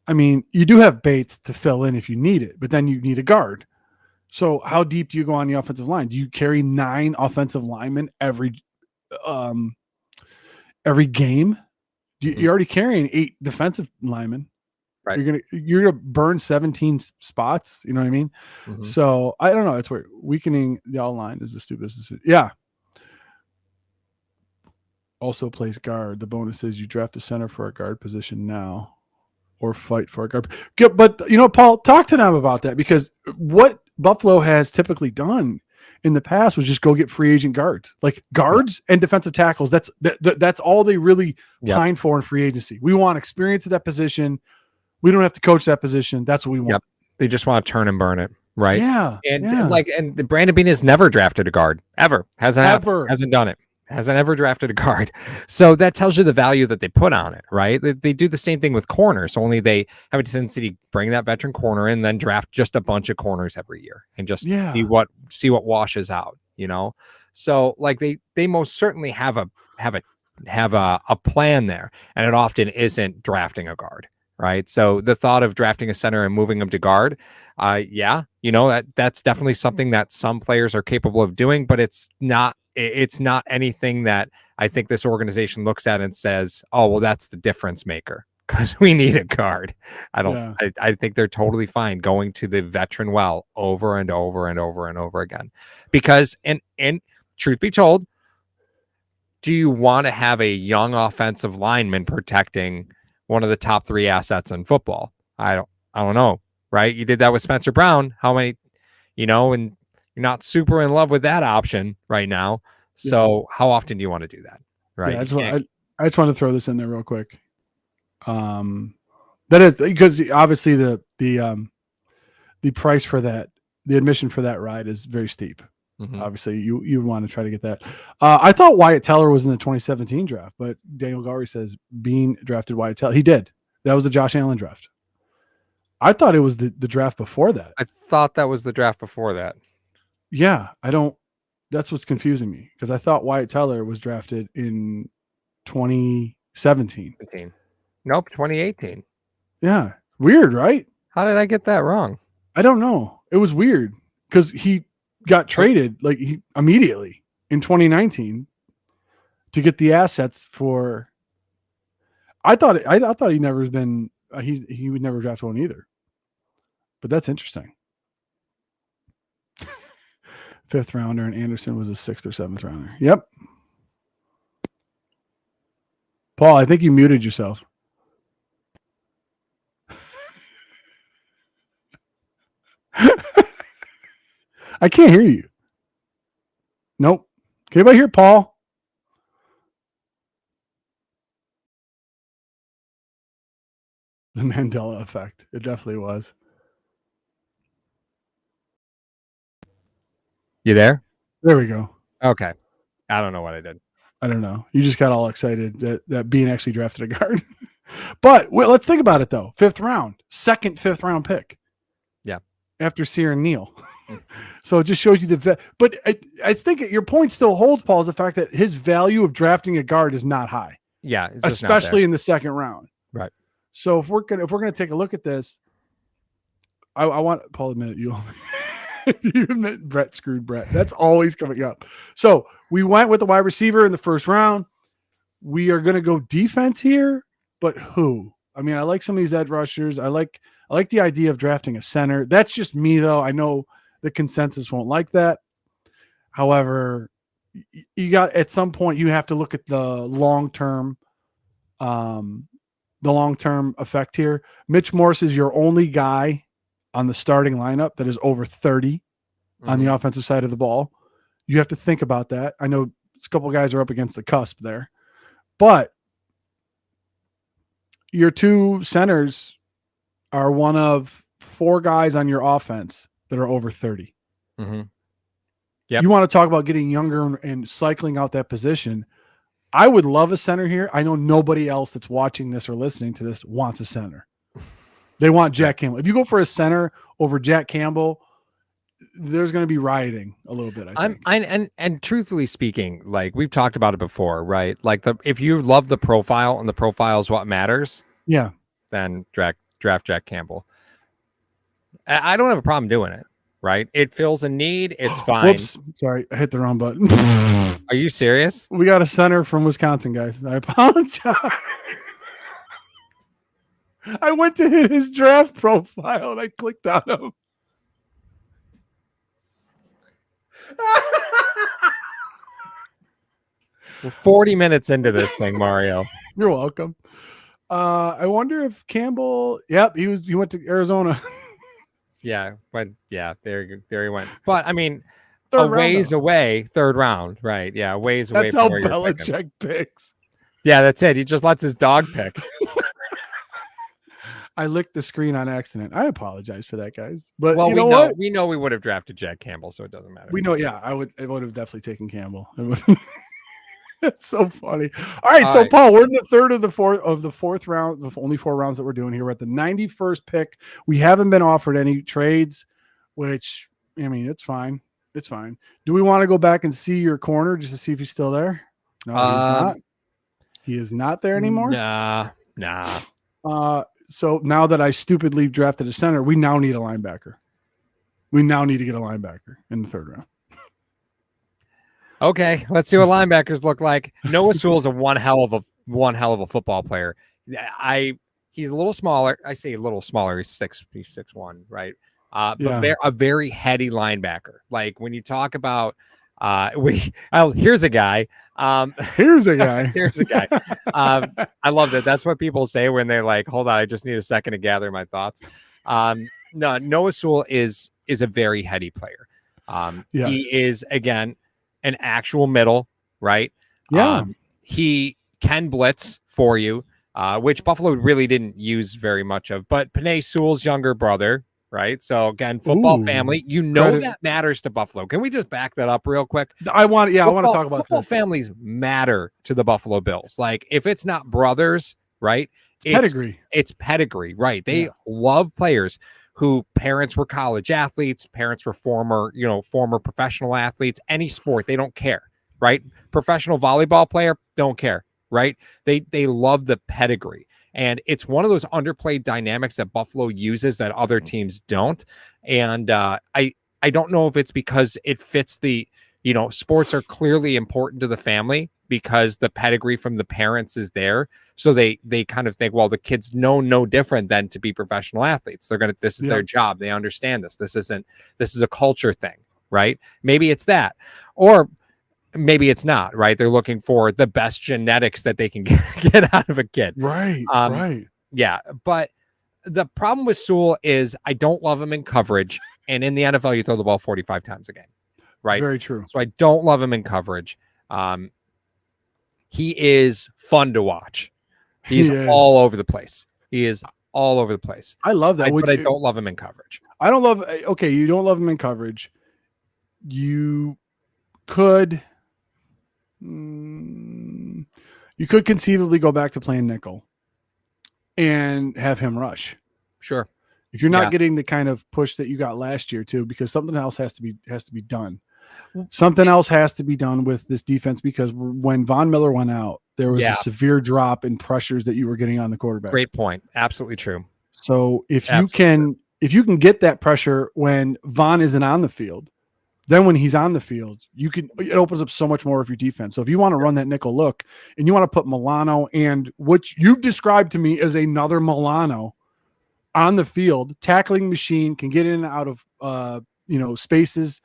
I mean, you do have Bates to fill in if you need it, but then you need a guard. So how deep do you go on the offensive line? Do you carry 9 offensive linemen every game? You're already carrying 8 defensive linemen. Right. You're gonna burn 17 spots. You know what I mean? So I don't know. It's weird. Weakening the all line is the stupidest. Yeah. Also plays guard. The bonus is you draft a center for a guard position now, or fight for a guard. But Paul, talk to them about that, because what Buffalo has typically done in the past was just go get free agent guards, like guards and defensive tackles. That's all they really pine for in free agency. We want experience at that position. We don't have to coach that position. That's what we want. Yep. They just want to turn and burn it. Right. Yeah. And Brandon Beane has never drafted a guard ever. Hasn't done it. Hasn't ever drafted a guard. So that tells you the value that they put on it, right? They do the same thing with corners, only they have a tendency to bring that veteran corner in, then draft just a bunch of corners every year and just see what washes out, So they most certainly have a plan there, and it often isn't drafting a guard. Right. So the thought of drafting a center and moving them to guard, that's definitely something that some players are capable of doing, but it's not anything that I think this organization looks at and says, oh, well, that's the difference maker because we need a guard. I think they're totally fine going to the veteran well over and over and over and over again, because and truth be told, do you want to have a young offensive lineman protecting one of the top 3 assets in football? I don't know. Right. You did that with Spencer Brown. How many, and you're not super in love with that option right now. So how often do you want to do that? Right. Yeah, I just want to throw this in there real quick. That is because obviously the price for that, the admission for that ride is very steep. Obviously you want to try to get that. I thought Wyatt Teller was in the 2017 draft, but Daniel Gowrie says Beane drafted Wyatt Teller. He did. That was the Josh Allen draft. I thought it was the draft before that. I thought that was the draft before that. Yeah. That's what's confusing me, because I thought Wyatt Teller was drafted in 2017. Nope, 2018. Yeah. Weird, right? How did I get that wrong? I don't know. It was weird because he got traded like he immediately in 2019 to get the assets for. I thought he never has been. He would never draft one either. But that's interesting. 5th rounder, and Anderson was a 6th or 7th rounder. Yep. Paul, I think you muted yourself. I can't hear you. Nope. Can anybody hear Paul? The Mandela effect. It definitely was. You there? There we go. Okay. I don't know what I did. I don't know. You just got all excited that Bean actually drafted a guard. But let's think about it, though. 5th round. 5th round pick. Yeah. After Sear and Neal. So it just shows you but I think your point still holds, Paul, is the fact that his value of drafting a guard is not high. Yeah. Especially in the 2nd round. Right. So if we're gonna take a look at this, I want Paul to admit you admit Brett screwed Brett. That's always coming up. So we went with the wide receiver in the 1st round. We are gonna go defense here, but who? I mean, I like some of these edge rushers. I like the idea of drafting a center. That's just me, though. I know the consensus won't like that. However, you got at some point you have to look at the long-term effect here. Mitch Morse is your only guy on the starting lineup that is over 30 on the offensive side of the ball. You have to think about that. I know a couple guys are up against the cusp there, but your 2 centers are one of 4 guys on your offense that are over 30. Mm-hmm. Yep. You want to talk about getting younger and cycling out that position. I would love a center here. I know nobody else that's watching this or listening to this wants a center. They want Jack Campbell. If you go for a center over Jack Campbell, there's going to be rioting a little bit. I think. And truthfully speaking, like we've talked about it before, right? Like if you love the profile and the profile is what matters, yeah, then draft Jack Campbell. I don't have a problem doing it. Right? It fills a need. It's fine. Whoops. Sorry. I hit the wrong button. Are you serious? We got a center from Wisconsin, guys. I apologize. I went to hit his draft profile and I clicked on him. We're 40 minutes into this thing, Mario. You're welcome. I wonder if Campbell. Yep, he went to Arizona. Yeah, but yeah, there he went. But I mean, Third ways round, away, 3rd round, right? Yeah, ways away. That's how Belichick picks. Yeah, that's it. He just lets his dog pick. I licked the screen on accident. I apologize for that, guys. But well, you know what? We know we would have drafted Jack Campbell, so it doesn't matter. We know, yeah, I would have definitely taken Campbell. It's so funny. All right, so Paul, we're in the 3rd of the 4th round, the only 4 rounds that we're doing here. We're at the 91st pick. We haven't been offered any trades, which I mean, it's fine. It's fine. Do we want to go back and see your corner just to see if he's still there? No, he's not. He is not there anymore. Nah. So now that I stupidly drafted a center, we now need a linebacker. We now need to get a linebacker in the 3rd round. Okay, let's see what linebackers look like. Noah Sewell's one hell of a football player. He's a little smaller. I say a little smaller. He's 6'1", right? But a very heady linebacker. Like when you talk about here's a guy. Here's a guy. Here's a guy. I love that. That's what people say when they're like, hold on, I just need a second to gather my thoughts. No, Noah Sewell is a very heady player. Yes. He is, again, an actual middle, right? Yeah. He can blitz for you, which Buffalo really didn't use very much of. But Penei Sewell's younger brother, right? So again, football family, that matters to Buffalo. Can we just back that up real quick? I want to talk about football this. Families matter to the Buffalo Bills. Like if it's not brothers, right? It's pedigree, right? They love players who parents were college athletes, parents were former professional athletes, any sport, they don't care, right? Professional volleyball player, don't care, right? They love the pedigree. And it's one of those underplayed dynamics that Buffalo uses that other teams don't. And I don't know if it's because it fits the, sports are clearly important to the family because the pedigree from the parents is there. So they kind of think, well, the kids know no different than to be professional athletes. This is their job. They understand this. This is a culture thing, right? Maybe it's that, or maybe it's not, right? They're looking for the best genetics that they can get out of a kid. Right. Right. Yeah. But the problem with Sewell is I don't love him in coverage. And in the NFL, you throw the ball 45 times a game, right? Very true. So I don't love him in coverage. He is fun to watch. He's all over the place. He is all over the place. I love that. But I don't love him in coverage. I don't love. Okay, you don't love him in coverage. You could conceivably go back to playing nickel and have him rush. Sure. If you're not getting the kind of push that you got last year too, because something else has to be done. Something else has to be done with this defense, because when Von Miller went out, there was a severe drop in pressures that you were getting on the quarterback. Great point. Absolutely true. So if you can get that pressure when Von isn't on the field, then when he's on the field, it opens up so much more of your defense. So if you want to run that nickel look and you want to put Milano and what you've described to me as another Milano on the field, tackling machine, can get in and out of spaces.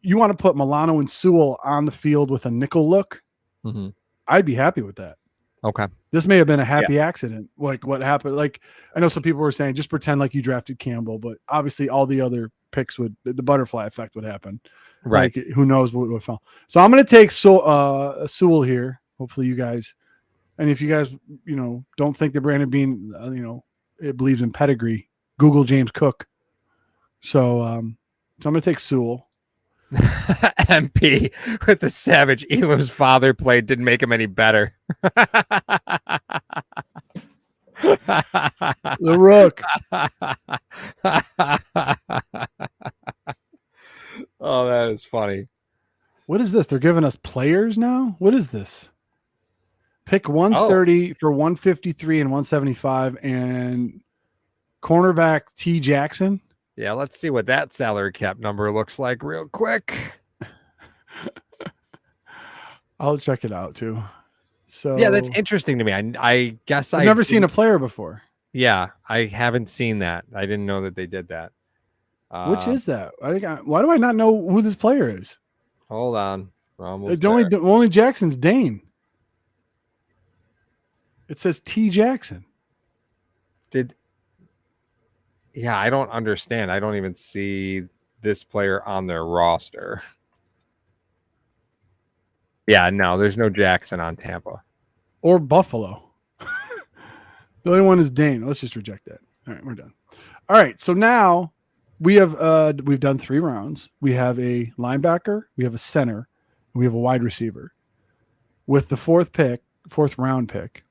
You want to put Milano and Sewell on the field with a nickel look, I'd be happy with that. Okay. This may have been a happy accident. Like what happened. Like I know some people were saying, just pretend like you drafted Campbell, but obviously all the other picks the butterfly effect would happen. Right. Like, who knows what would fall. So I'm going to take Sewell here. Hopefully you guys, and if you guys, don't think that Brandon Beane, it believes in pedigree, Google James Cook. So I'm going to take Sewell. MP with the savage Elam's father played didn't make him any better. The Rook. Oh, that is funny. What is this? They're giving us players now? What is this? Pick 130 for 153 and 175 and cornerback T. Jackson. Yeah, let's see what that salary cap number looks like real quick. I'll check it out too. So yeah, that's interesting to me. I guess I've never seen a player before. Yeah, I haven't seen that. I didn't know that they did that. Which is that? Why do I not know who this player is? Hold on. Only Jackson's Dane. It says T. Jackson. Yeah, I don't understand. I don't even see this player on their roster. Yeah, no, there's no Jackson on Tampa. Or Buffalo. The only one is Dane. Let's just reject that. All right, we're done. All right, so now we've done 3 rounds. We have a linebacker, we have a center, and we have a wide receiver. With the fourth round pick,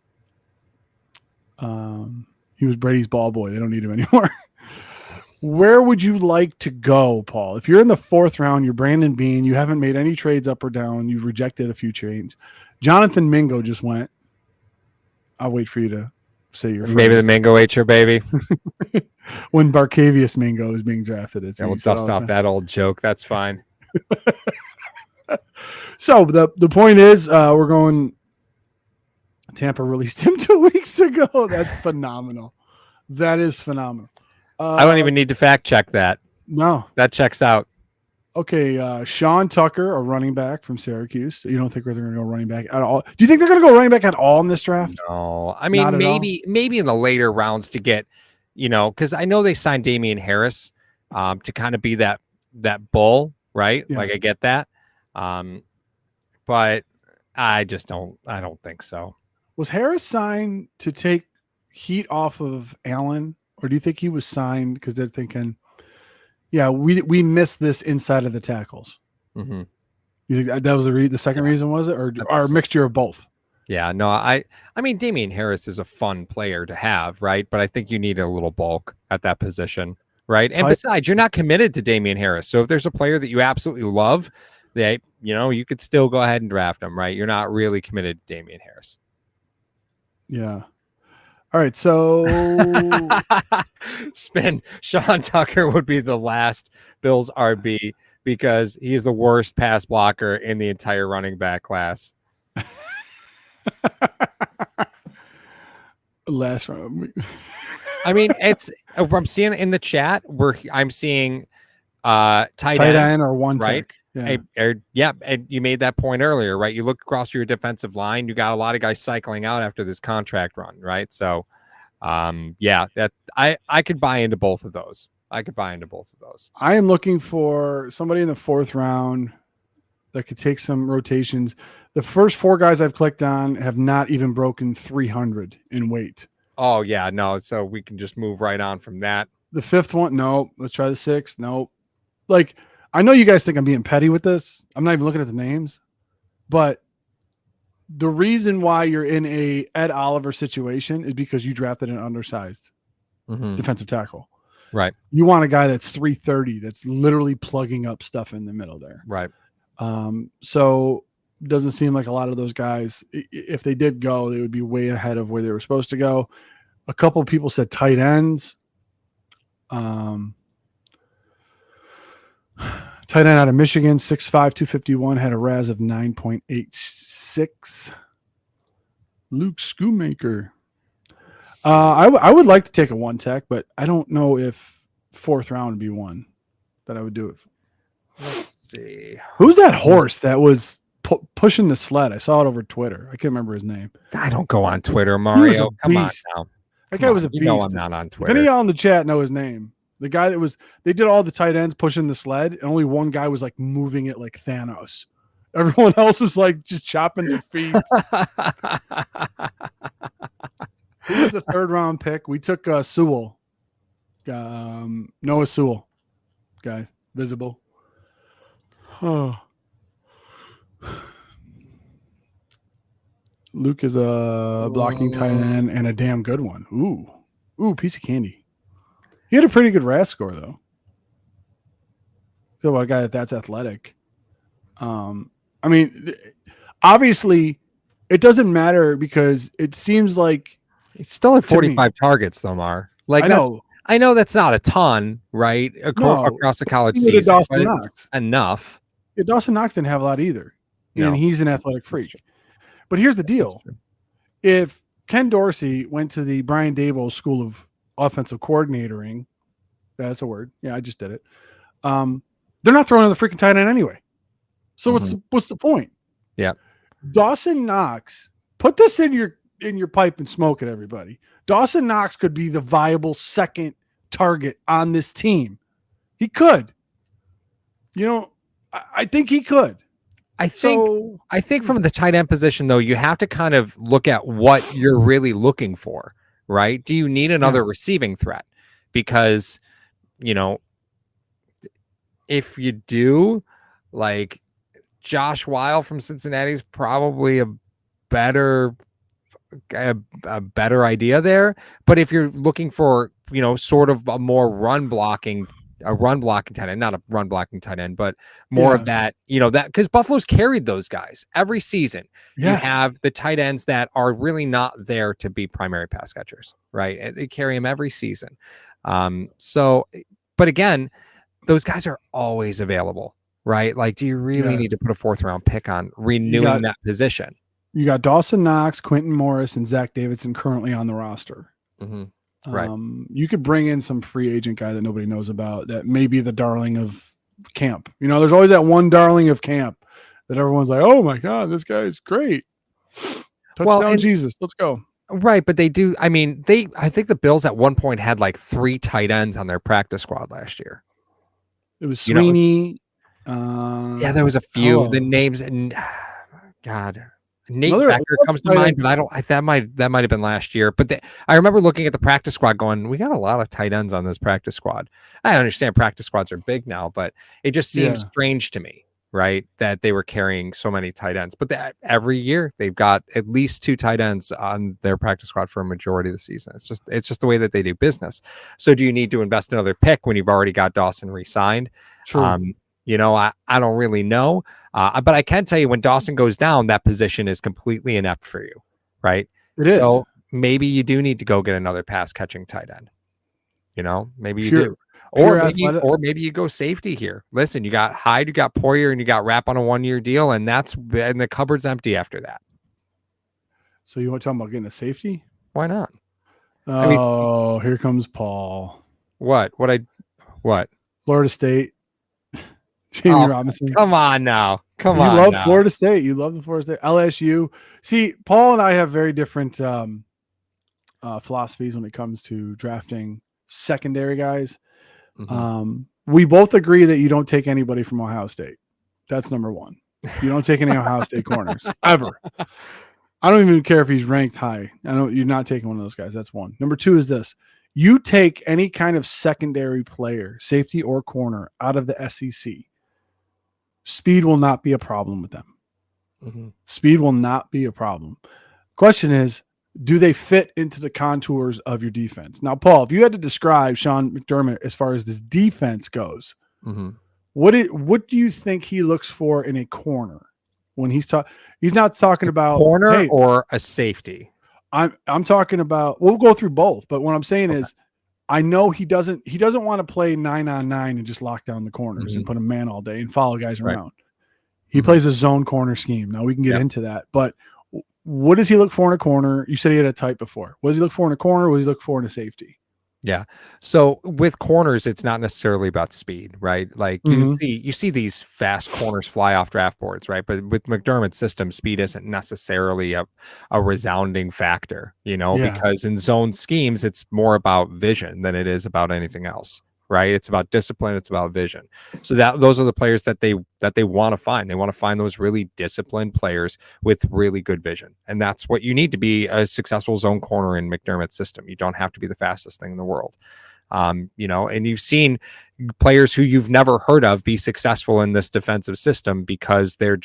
he was Brady's ball boy. They don't need him anymore. Where would you like to go, Paul? If you're in the 4th round, you're Brandon Beane. You haven't made any trades up or down. You've rejected a few trades. Jonathan Mingo just went. I'll wait for you to say your maybe the Mingo ate your baby. When Barcavius Mingo is being drafted. We'll dust off that old joke. That's fine. So the point is, we're going. Tampa released him 2 weeks ago. That's phenomenal. That is phenomenal. I don't even need to fact check that. No, that checks out. Okay, Sean Tucker, a running back from Syracuse. You don't think they're going to go running back at all? Do you think they're going to go running back at all in this draft? No, I mean maybe in the later rounds to get, because I know they signed Damian Harris to kind of be that bull, right? Yeah. Like I get that, but I don't think so. Was Harris signed to take heat off of Allen? Or do you think he was signed because they're thinking, yeah, we missed this inside of the tackles? Mm-hmm. You think that was the second reason, was it? Or a mixture of both? Yeah, no, I mean, Damian Harris is a fun player to have, right? But I think you need a little bulk at that position, right? And besides, you're not committed to Damian Harris. So if there's a player that you absolutely love, you could still go ahead and draft him, right? You're not really committed to Damian Harris. Yeah. All right, so Spin. Sean Tucker would be the last Bills RB because he's the worst pass blocker in the entire running back class. last round. I mean, I'm seeing in the chat where I'm seeing tight end or one right? tech. Yeah. And you made that point earlier, right? You look across your defensive line, you got a lot of guys cycling out after this contract run, right? So, that I could buy into both of those. I am looking for somebody in the 4th round that could take some rotations. The first 4 guys I've clicked on have not even broken 300 in weight. Oh yeah, no. So we can just move right on from that. The 5th one, no. Let's try the 6th. Nope. Like, I know you guys think I'm being petty with this. I'm not even looking at the names, but the reason why you're in a Ed Oliver situation is because you drafted an undersized defensive tackle. Right. You want a guy that's 330, that's literally plugging up stuff in the middle there. Right. So it doesn't seem like a lot of those guys, if they did go, they would be way ahead of where they were supposed to go. A couple of people said tight ends. Tight end out of Michigan, 6'5", 251, had a RAS of 9.86. Luke Schoonmaker. I would like to take a 1 tech, but I don't know if 4th round would be one that I would do it for. Let's see. Who's that horse that was pushing the sled? I saw it over Twitter. I can't remember his name. I don't go on Twitter, Mario. Come on now. That guy was a beast. You know I'm not on Twitter. If any of y'all in the chat know his name. The guy that they did all the tight ends pushing the sled, and only one guy was like moving it like Thanos. Everyone else was like just chopping their feet. He was the 3rd round pick. We took Sewell. Noah Sewell. Guys, visible. Oh. Luke is a blocking tight end and a damn good one. Ooh, piece of candy. He had a pretty good RAS score, though. So about a guy that's athletic. I mean, obviously, it doesn't matter because it seems like he's still at 45 targets, though, Mar. Like I know that's not a ton, right? Across the college season, Dawson Knox. Enough. Yeah, Dawson Knox didn't have a lot either, and he's an athletic freak. But here's the deal: if Ken Dorsey went to the Brian Daboll School of Offensive Coordinatoring, that's a word. Yeah, I just did it. They're not throwing in the freaking tight end anyway. So what's the point? Yeah. Dawson Knox, put this in your pipe and smoke it, everybody. Dawson Knox could be the viable 2nd target on this team. He could. I think he could. I think from the tight end position, though, you have to kind of look at what you're really looking for, right? Do you need another receiving threat? Because, if you do, like, Josh Weil from Cincinnati is probably a better idea there. But if you're looking for, sort of a more run blocking tight end, not a run blocking tight end, but more of that, that because Buffalo's carried those guys every season. Yes. You have the tight ends that are really not there to be primary pass catchers, right? And they carry them every season. But again, those guys are always available, right? Like, do you really need to put a 4th round pick on renewing that position? You got Dawson Knox, Quentin Morris, and Zach Davidson currently on the roster. Right. You could bring in some free agent guy that nobody knows about that may be the darling of camp. There's always that one darling of camp that everyone's like, oh my God, this guy's great. Touchdown Jesus. Let's go. Right. But they do. I mean, I think the Bills at one point had like 3 tight ends on their practice squad last year. It was Sweeney. There was a few. The names and God. Nate Becker comes to mind, but that might have been last year. But I remember looking at the practice squad going, we got a lot of tight ends on this practice squad. I understand practice squads are big now, but it just seems strange to me, right, that they were carrying so many tight ends. But every year they've got at least 2 tight ends on their practice squad for a majority of the season. It's just the way that they do business. So do you need to invest another pick when you've already got Dawson re-signed? True. I don't really know. But I can tell you when Dawson goes down, that position is completely inept for you, right? It is. maybe you do need to go get another pass catching tight end. Maybe you Pure, do. pure Or maybe you go safety here. Listen, you got Hyde, you got Poyer, and you got Rapp on a 1-year deal, and the cupboard's empty after that. So you want to talk about getting a safety? Why not? Oh, here comes Paul. What? Florida State. Jamie Robinson. Come on now. You love Florida State. You love the Florida State. LSU. See, Paul and I have very different philosophies when it comes to drafting secondary guys. Mm-hmm. We both agree that you don't take anybody from Ohio State. That's number one. You don't take any Ohio State corners ever. I don't even care if he's ranked high. You're not taking one of those guys. That's one. Number two is this. You take any kind of secondary player, safety or corner, out of the SEC. Speed will not be a problem with them. Mm-hmm. Speed will not be a problem. Question is, do they fit into the contours of your defense? Now, Paul, if you had to describe Sean McDermott as far as this defense goes, mm-hmm. what do you think he looks for in a corner when he's not talking about corner or a safety? I'm talking about, we'll go through both, but what I'm saying is, I know he doesn't want to play 9-on-9 and just lock down the corners and put a man all day and follow guys around. He plays a zone corner scheme. Now we can get into that, but what does he look for in a corner? You said he had a type before. What does he look for in a corner? What does he look for in a safety? Yeah. So with corners, it's not necessarily about speed, right? Like you see these fast corners fly off draft boards, right? But with McDermott's system, speed isn't necessarily a resounding factor, because in zone schemes, it's more about vision than it is about anything else, right? It's about discipline. It's about vision. So those are the players that they want to find. They want to find those really disciplined players with really good vision. And that's what you need to be a successful zone corner in McDermott's system. You don't have to be the fastest thing in the world. And you've seen players who you've never heard of be successful in this defensive system because they're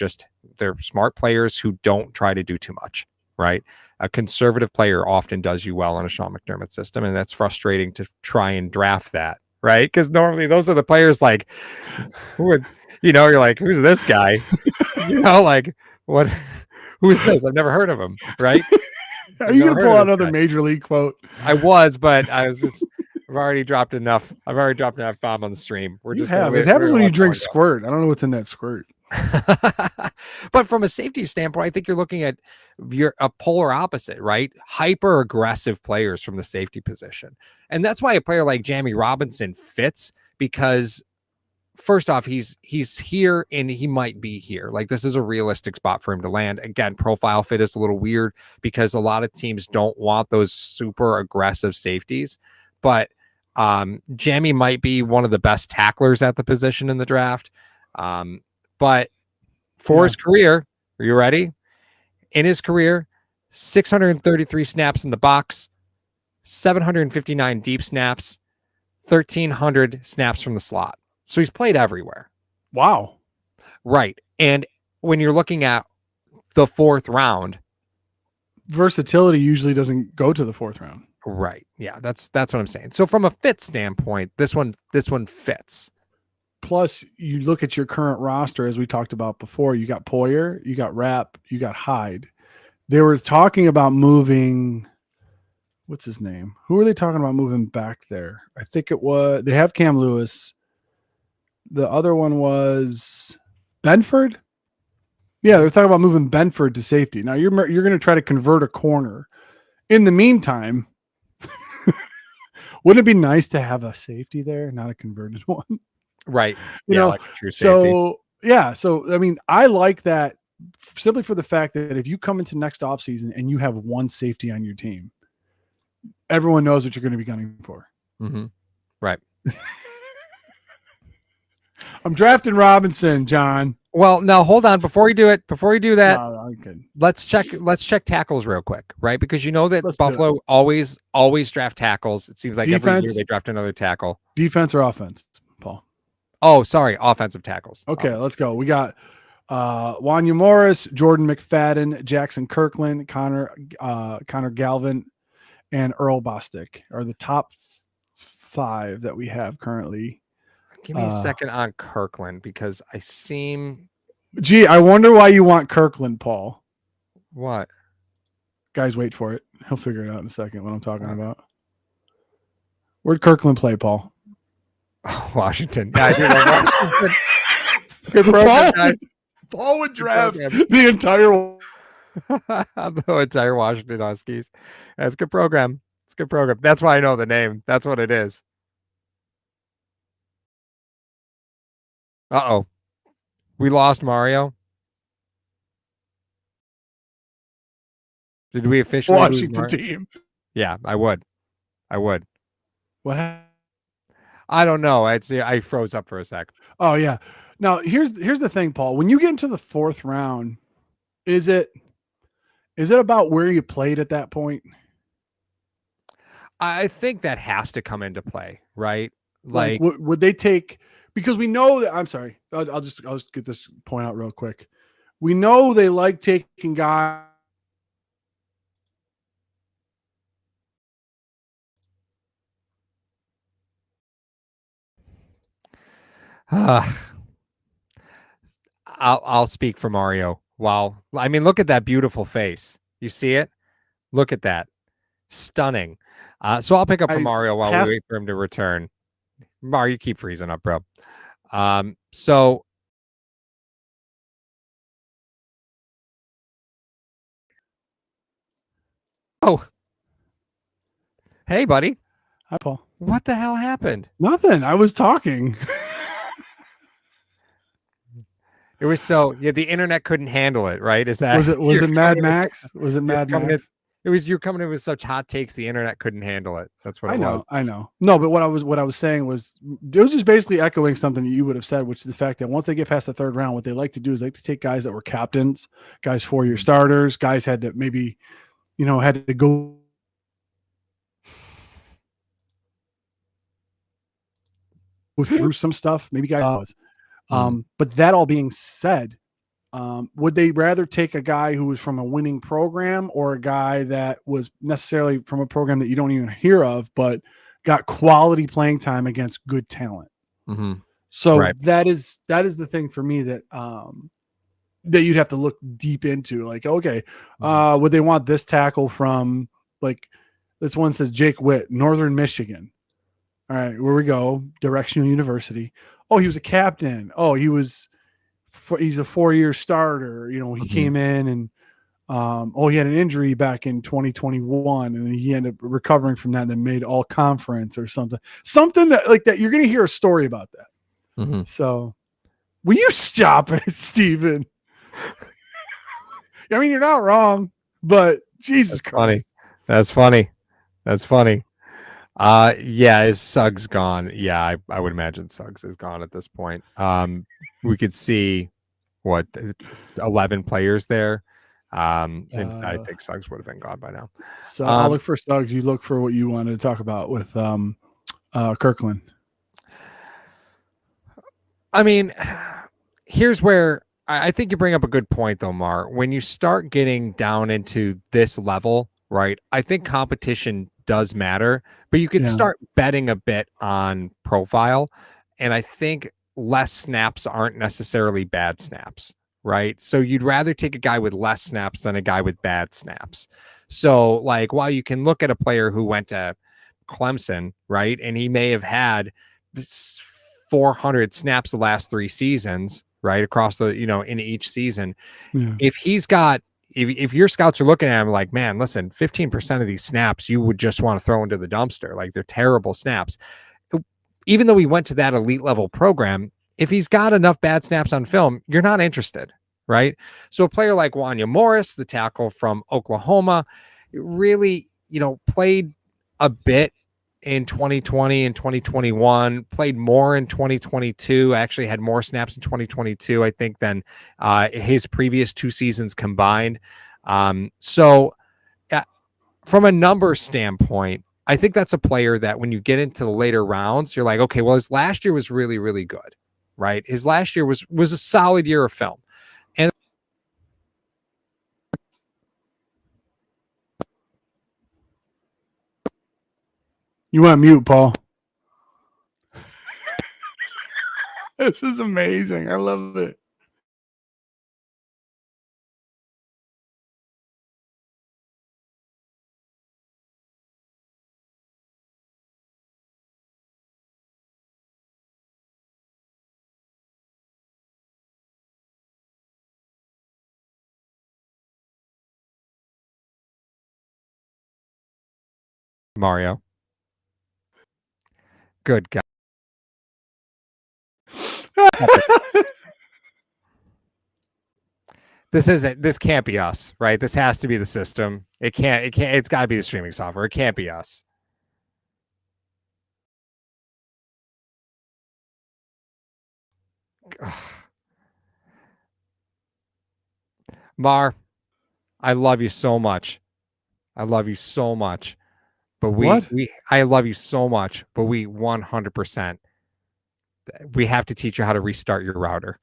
smart players who don't try to do too much, right? A conservative player often does you well in a Sean McDermott system. And that's frustrating to try and draft that. Right, because normally those are the players like, you're like, who's this guy? Like, what? Who is this? I've never heard of him. Right? Are you going to pull out another major league quote? I was, but I've already dropped enough. I've already dropped enough bomb on the stream. It happens when you drink squirt. I don't know what's in that squirt. But from a safety standpoint, I think you're looking at a polar opposite, right? Hyper aggressive players from the safety position. And that's why a player like Jamie Robinson fits, because first off, he's here and he might be here. Like, this is a realistic spot for him to land. Again, profile fit is a little weird because a lot of teams don't want those super aggressive safeties, but Jamie might be one of the best tacklers at the position in the draft. But for his career, are you ready? In his career, 633 snaps in the box, 759 deep snaps, 1,300 snaps from the slot. So he's played everywhere. Wow. Right. And when you're looking at the fourth round, versatility usually doesn't go to the fourth round. Right. Yeah, that's what I'm saying. So from a fit standpoint, this one fits. Plus, you look at your current roster, as we talked about before, you got Poyer, you got Rapp, you got Hyde. They were talking about moving, what's his name? Who are they talking about moving back there? I think they have Cam Lewis. The other one was Benford. Yeah, they're talking about moving Benford to safety. Now you're going to try to convert a corner. In the meantime, wouldn't it be nice to have a safety there, not a converted one? Right. You know, like a true safety. So I mean, I like that simply for the fact that if you come into next offseason and you have one safety on your team, everyone knows what you're going to be gunning for. Mm-hmm. Right. I'm drafting Robinson, John. Well, now hold on. Before you do that, I'm kidding. let's check tackles real quick, right? Because you know that Buffalo always draft tackles. It seems like every year they draft another tackle. Defense or offense, Paul? Oh, sorry, offensive tackles. Okay, let's go. We got Wanya Morris, Jordan McFadden, Jackson Kirkland, Connor Galvin, and Earl Bostic are the top 5 that we have currently. Give me a second on Kirkland because I seem. Gee, I wonder why you want Kirkland, Paul. What? Guys, wait for it. He'll figure it out in a second what I'm talking about. Where'd Kirkland play, Paul? Washington. Yeah, I do love Washington. Good program, guys. Paul would draft the entire the entire Washington Huskies. That's a good program. It's a good program. That's why I know the name. That's what it is. Uh-oh. We lost Mario. Did we officially lose Washington Mario? team. Yeah, I would. What happened? I don't know. I froze up for a sec. Oh yeah. Now here's the thing, Paul. When you get into the 4th round, is it about where you played at that point? I think that has to come into play, right? Like would they take, because we know that, I'm sorry, I'll just get this point out real quick. We know they like taking guys. I'll speak for Mario. Wow. I mean, look at that beautiful face. You see it? Look at that. Stunning. So I'll pick up for Mario while we wait for him to return. Mario, you keep freezing up, bro. So oh. Hey, buddy. Hi, Paul. What the hell happened? Nothing. I was talking. It was the internet couldn't handle it, right? Is that was it Mad Max? Was it Mad Max? You're coming in with such hot takes the internet couldn't handle it. That's what it was. I know. No, but what I was saying was, it was just basically echoing something that you would have said, which is the fact that once they get past the 3rd round, what they like to do is they like to take guys that were captains, guys 4-year starters, guys had to maybe, had to go through some stuff, maybe guys. But that all being said, would they rather take a guy who was from a winning program or a guy that was necessarily from a program that you don't even hear of, but got quality playing time against good talent? Mm-hmm. So right. that is the thing for me that that you'd have to look deep into. Like, okay, would they want this tackle from, like, this one says Jake Witt, Northern Michigan. All right, where we go, Directional University. Oh, he was a captain. Oh, he's a 4-year starter. He came in and he had an injury back in 2021, and he ended up recovering from that and then made all conference or something that like that. You're going to hear a story about that. Mm-hmm. So will you stop it, Steven? I mean, you're not wrong, but Jesus Christ. That's funny. Yeah, is Suggs gone? Yeah, I would imagine Suggs is gone at this point. We could see 11 players there. And I think Suggs would have been gone by now. So I'll look for Suggs. You look for what you wanted to talk about with Kirkland. I mean, here's where I think you bring up a good point, though, Mar. When you start getting down into this level, right, I think competition does matter, but you could start betting a bit on profile. And I think less snaps aren't necessarily bad snaps, right? So you'd rather take a guy with less snaps than a guy with bad snaps. So, like, while you can look at a player who went to Clemson, right, and he may have had 400 snaps the last 3 seasons, right, across the, in each season. Yeah. If he's got, if your scouts are looking at him like, man, listen, 15% of these snaps you would just want to throw into the dumpster. Like, they're terrible snaps. Even though he went to that elite level program, if he's got enough bad snaps on film, you're not interested, right? So a player like Wanya Morris, the tackle from Oklahoma, really, played a bit in 2020 and 2021, played more in 2022, actually had more snaps in 2022, I think, than his previous 2 seasons combined. So from a number standpoint, I think that's a player that when you get into the later rounds, you're like, okay, well, his last year was really, really good, right? His last year was a solid year of film. And you went mute, Paul. This is amazing. I love it. Mario. Good God. This can't be us, right? This has to be the system. It's gotta be the streaming software. It can't be us. Mar, I love you so much. I love you so much. But I love you so much, but we 100%, we have to teach you how to restart your router.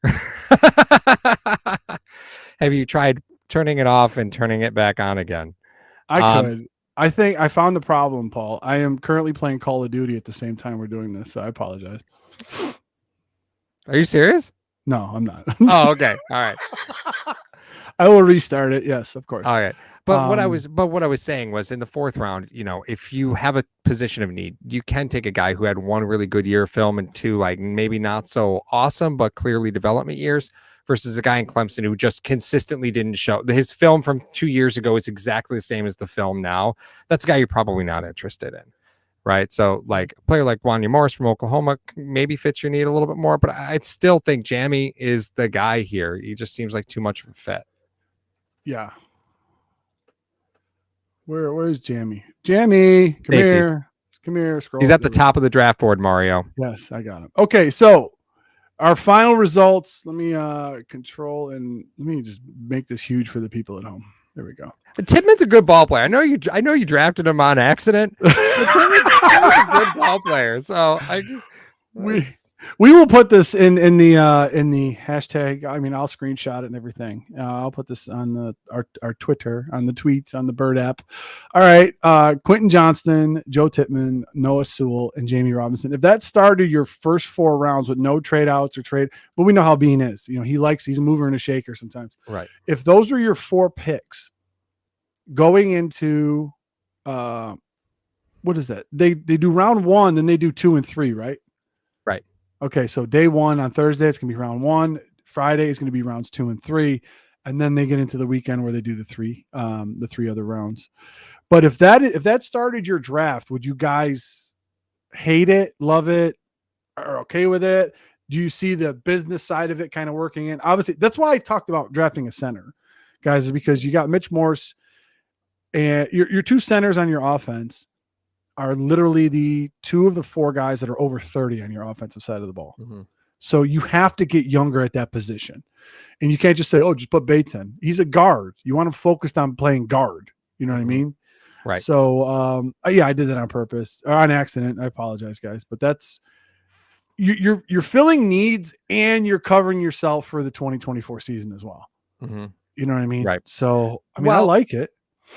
Have you tried turning it off and turning it back on again? I could. I think I found the problem, Paul. I am currently playing Call of Duty at the same time we're doing this, so I apologize. Are you serious? No, I'm not. Oh, okay. All right. I will restart it. Yes, of course. All right. But what I was saying was, in the fourth round, if you have a position of need, you can take a guy who had one really good year of film and two, like, maybe not so awesome, but clearly development years, versus a guy in Clemson who just consistently didn't show. His film from 2 years ago is exactly the same as the film now. That's a guy you're probably not interested in. Right. So, like, a player like Wanya Morris from Oklahoma maybe fits your need a little bit more, but I still think Jamie is the guy here. He just seems like too much of a fit. Yeah. Where's Jamie? Jamie, come Safety. here. Come here. Scroll. He's at the top of the draft board, Mario. Yes, I got him. Okay, so our final results. Let me control and let me just make this huge for the people at home. There we go. Tidman's a good ball player. I know you drafted him on accident. Tidman's a good ball player. So we will put this in the hashtag. I mean, I'll screenshot it and everything. I'll put this on our Twitter, on the tweets, on the Bird app. All right, Quentin Johnston, Joe Tippmann, Noah Sewell, and Jamie Robinson. If that started your first 4 rounds with no trade outs or trade, but we know how Bean is. He's a mover and a shaker sometimes. Right. If those were your 4 picks going into what is that? They do round 1, then they do 2 and 3, right? Right. Okay, so day 1 on Thursday, it's going to be round 1. Friday is going to be rounds 2 and 3, and then they get into the weekend where they do the 3 other rounds. But if that started your draft, would you guys hate it, love it, or okay with it? Do you see the business side of it kind of working in? Obviously, that's why I talked about drafting a center, guys, is because you got Mitch Morse, and your 2 centers on your offense are literally the 2 of the 4 guys that are over 30 on your offensive side of the ball. Mm-hmm. So you have to get younger at that position. And you can't just say, oh, just put Bates in. He's a guard. You want him focused on playing guard. You know what I mean? Right. So, yeah, I did that on purpose or on accident. I apologize, guys. But that's you're filling needs and you're covering yourself for the 2024 season as well. Mm-hmm. You know what I mean? Right. So, I mean, I like it.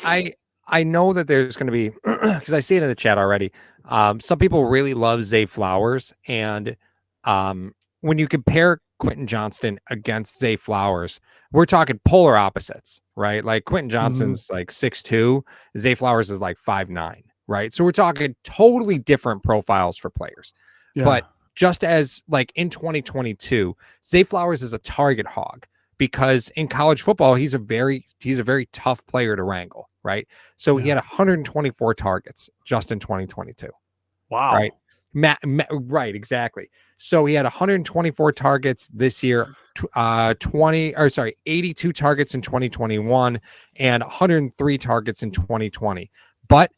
I know that there's going to be, because I see it in the chat already. Some people really love Zay Flowers. And when you compare Quentin Johnston against Zay Flowers, we're talking polar opposites, right? Like Quentin Johnston's like 6'2", Zay Flowers is like 5'9", right? So we're talking totally different profiles for players. Yeah. But just as like in 2022, Zay Flowers is a target hog. Because in college football, he's a very tough player to wrangle, right? So he had 124 targets just in 2022. Wow. Right. Right. Exactly. So he had 124 targets this year, 82 targets in 2021 and 103 targets in 2020. But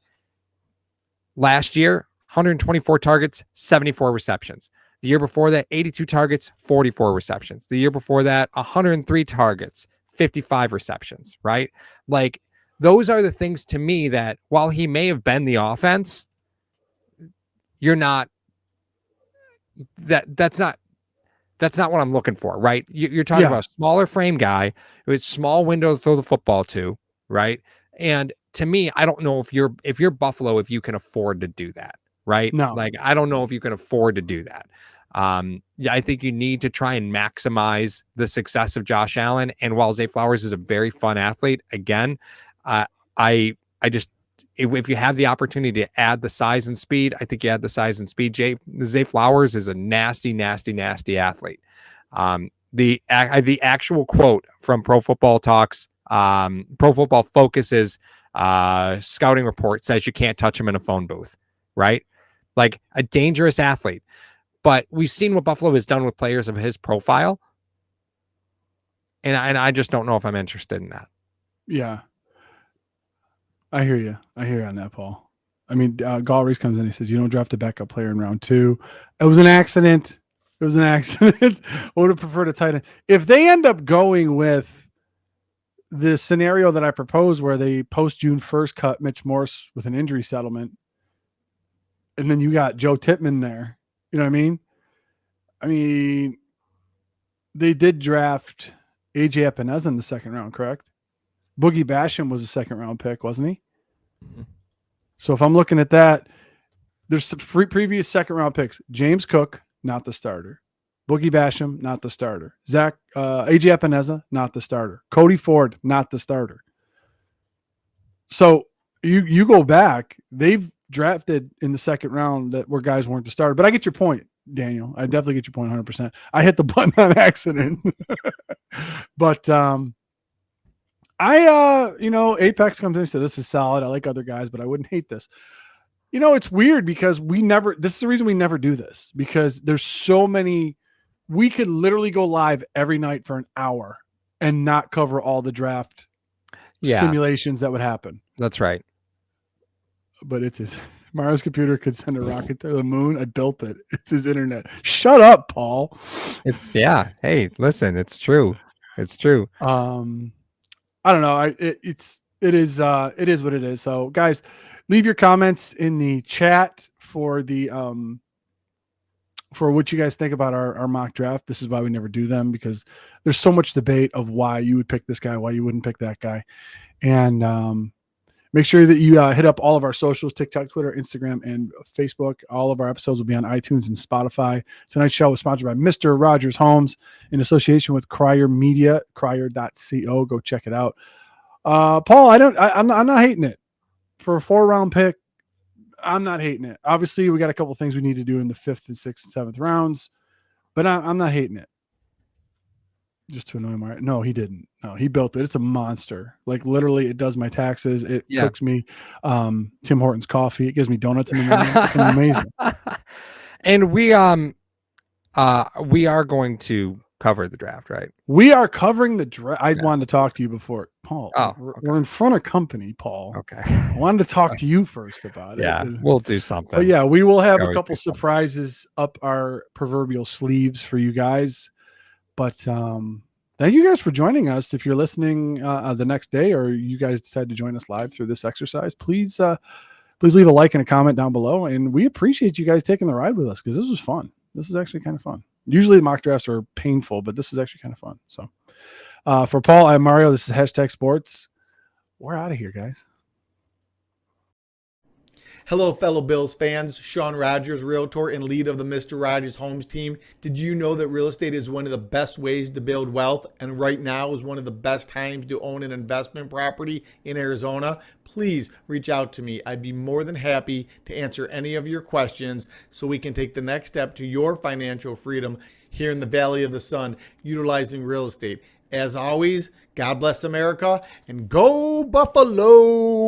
last year, 124 targets, 74 receptions. The year before that, 82 targets, 44 receptions. The year before that, 103 targets, 55 receptions, right? Like, those are the things to me that while he may have been the offense, you're not, that's not what I'm looking for, right? You're talking about a smaller frame guy with small window to throw the football to, right? And to me, I don't know if you're Buffalo, if you can afford to do that, right? No. Like, I don't know if you can afford to do that. I think you need to try and maximize the success of Josh Allen. And while Zay Flowers is a very fun athlete, again, I just, if you have the opportunity to add the size and speed, I think you add the size and speed. Zay Flowers is a nasty, nasty, nasty athlete. The actual quote from Pro Football Talks, Pro Football Focus is, scouting report says you can't touch him in a phone booth, right? Like a dangerous athlete. But we've seen what Buffalo has done with players of his profile. And I just don't know if I'm interested in that. Yeah. I hear you. I hear you on that, Paul. I mean, Galreese comes in. He says, you don't draft a backup player in round 2. It was an accident. It was an accident. I would have preferred a tight end. If they end up going with the scenario that I proposed where they post June 1st cut Mitch Morse with an injury settlement, and then you got Joe Tippmann there, you know what I mean? I mean, they did draft AJ Epineza in the second round, correct? Boogie Basham was a second round pick, wasn't he? Mm-hmm. So if I'm looking at that, there's some previous second round picks. James Cook, not the starter. Boogie Basham, not the starter. AJ Epineza, not the starter. Cody Ford, not the starter. So you go back, they've drafted in the second round that where guys weren't the starter. But I get your point, Daniel. I definitely get your point 100%. I hit the button on accident. But Apex comes in and said, this is solid. I like other guys, but I wouldn't hate this. You know, it's weird because this is the reason we never do this, because there's so many, we could literally go live every night for an hour and not cover all the draft simulations that would happen. That's right. But it's Mario's computer could send a rocket to the moon. I built it. It's his internet. Shut up, Paul. Hey, listen, it's true. It's true. I don't know. It is what it is. So guys, leave your comments in the chat for the for what you guys think about our mock draft. This is why we never do them, because there's so much debate of why you would pick this guy, why you wouldn't pick that guy. And make sure that you hit up all of our socials, TikTok, Twitter, Instagram, and Facebook. All of our episodes will be on iTunes and Spotify. Tonight's show was sponsored by Mr. Rogers Homes in association with Crier Media, crier.co. Go check it out. Paul, I'm not hating it. For a 4-round pick, I'm not hating it. Obviously, we got a couple of things we need to do in the 5th and 6th and 7th rounds, but I'm not hating it. Just to annoy Mario. No, he didn't. No, he built it. It's a monster. Like literally, it does my taxes. It cooks me Tim Hortons coffee. It gives me donuts in the morning. It's amazing. And we are going to cover the draft, right? We are covering the draft. I wanted to talk to you before, Paul. We're in front of company, Paul. Okay. I wanted to talk to you first about it. Yeah, we'll do something. But yeah, we will have a couple surprises up our proverbial sleeves for you guys. But thank you guys for joining us. If you're listening the next day, or you guys decide to join us live through this exercise, please leave a like and a comment down below. And we appreciate you guys taking the ride with us, because this was fun. This was actually kind of fun. Usually the mock drafts are painful, but this was actually kind of fun. So for Paul, I'm Mario. This is Hashtag Sports. We're out of here, guys. Hello, fellow Bills fans. Sean Rogers, realtor and lead of the Mr. Rogers Homes team. Did you know that real estate is one of the best ways to build wealth, and right now is one of the best times to own an investment property in Arizona? Please reach out to me. I'd be more than happy to answer any of your questions so we can take the next step to your financial freedom here in the Valley of the Sun, utilizing real estate. As always, God bless America, and go Buffalo!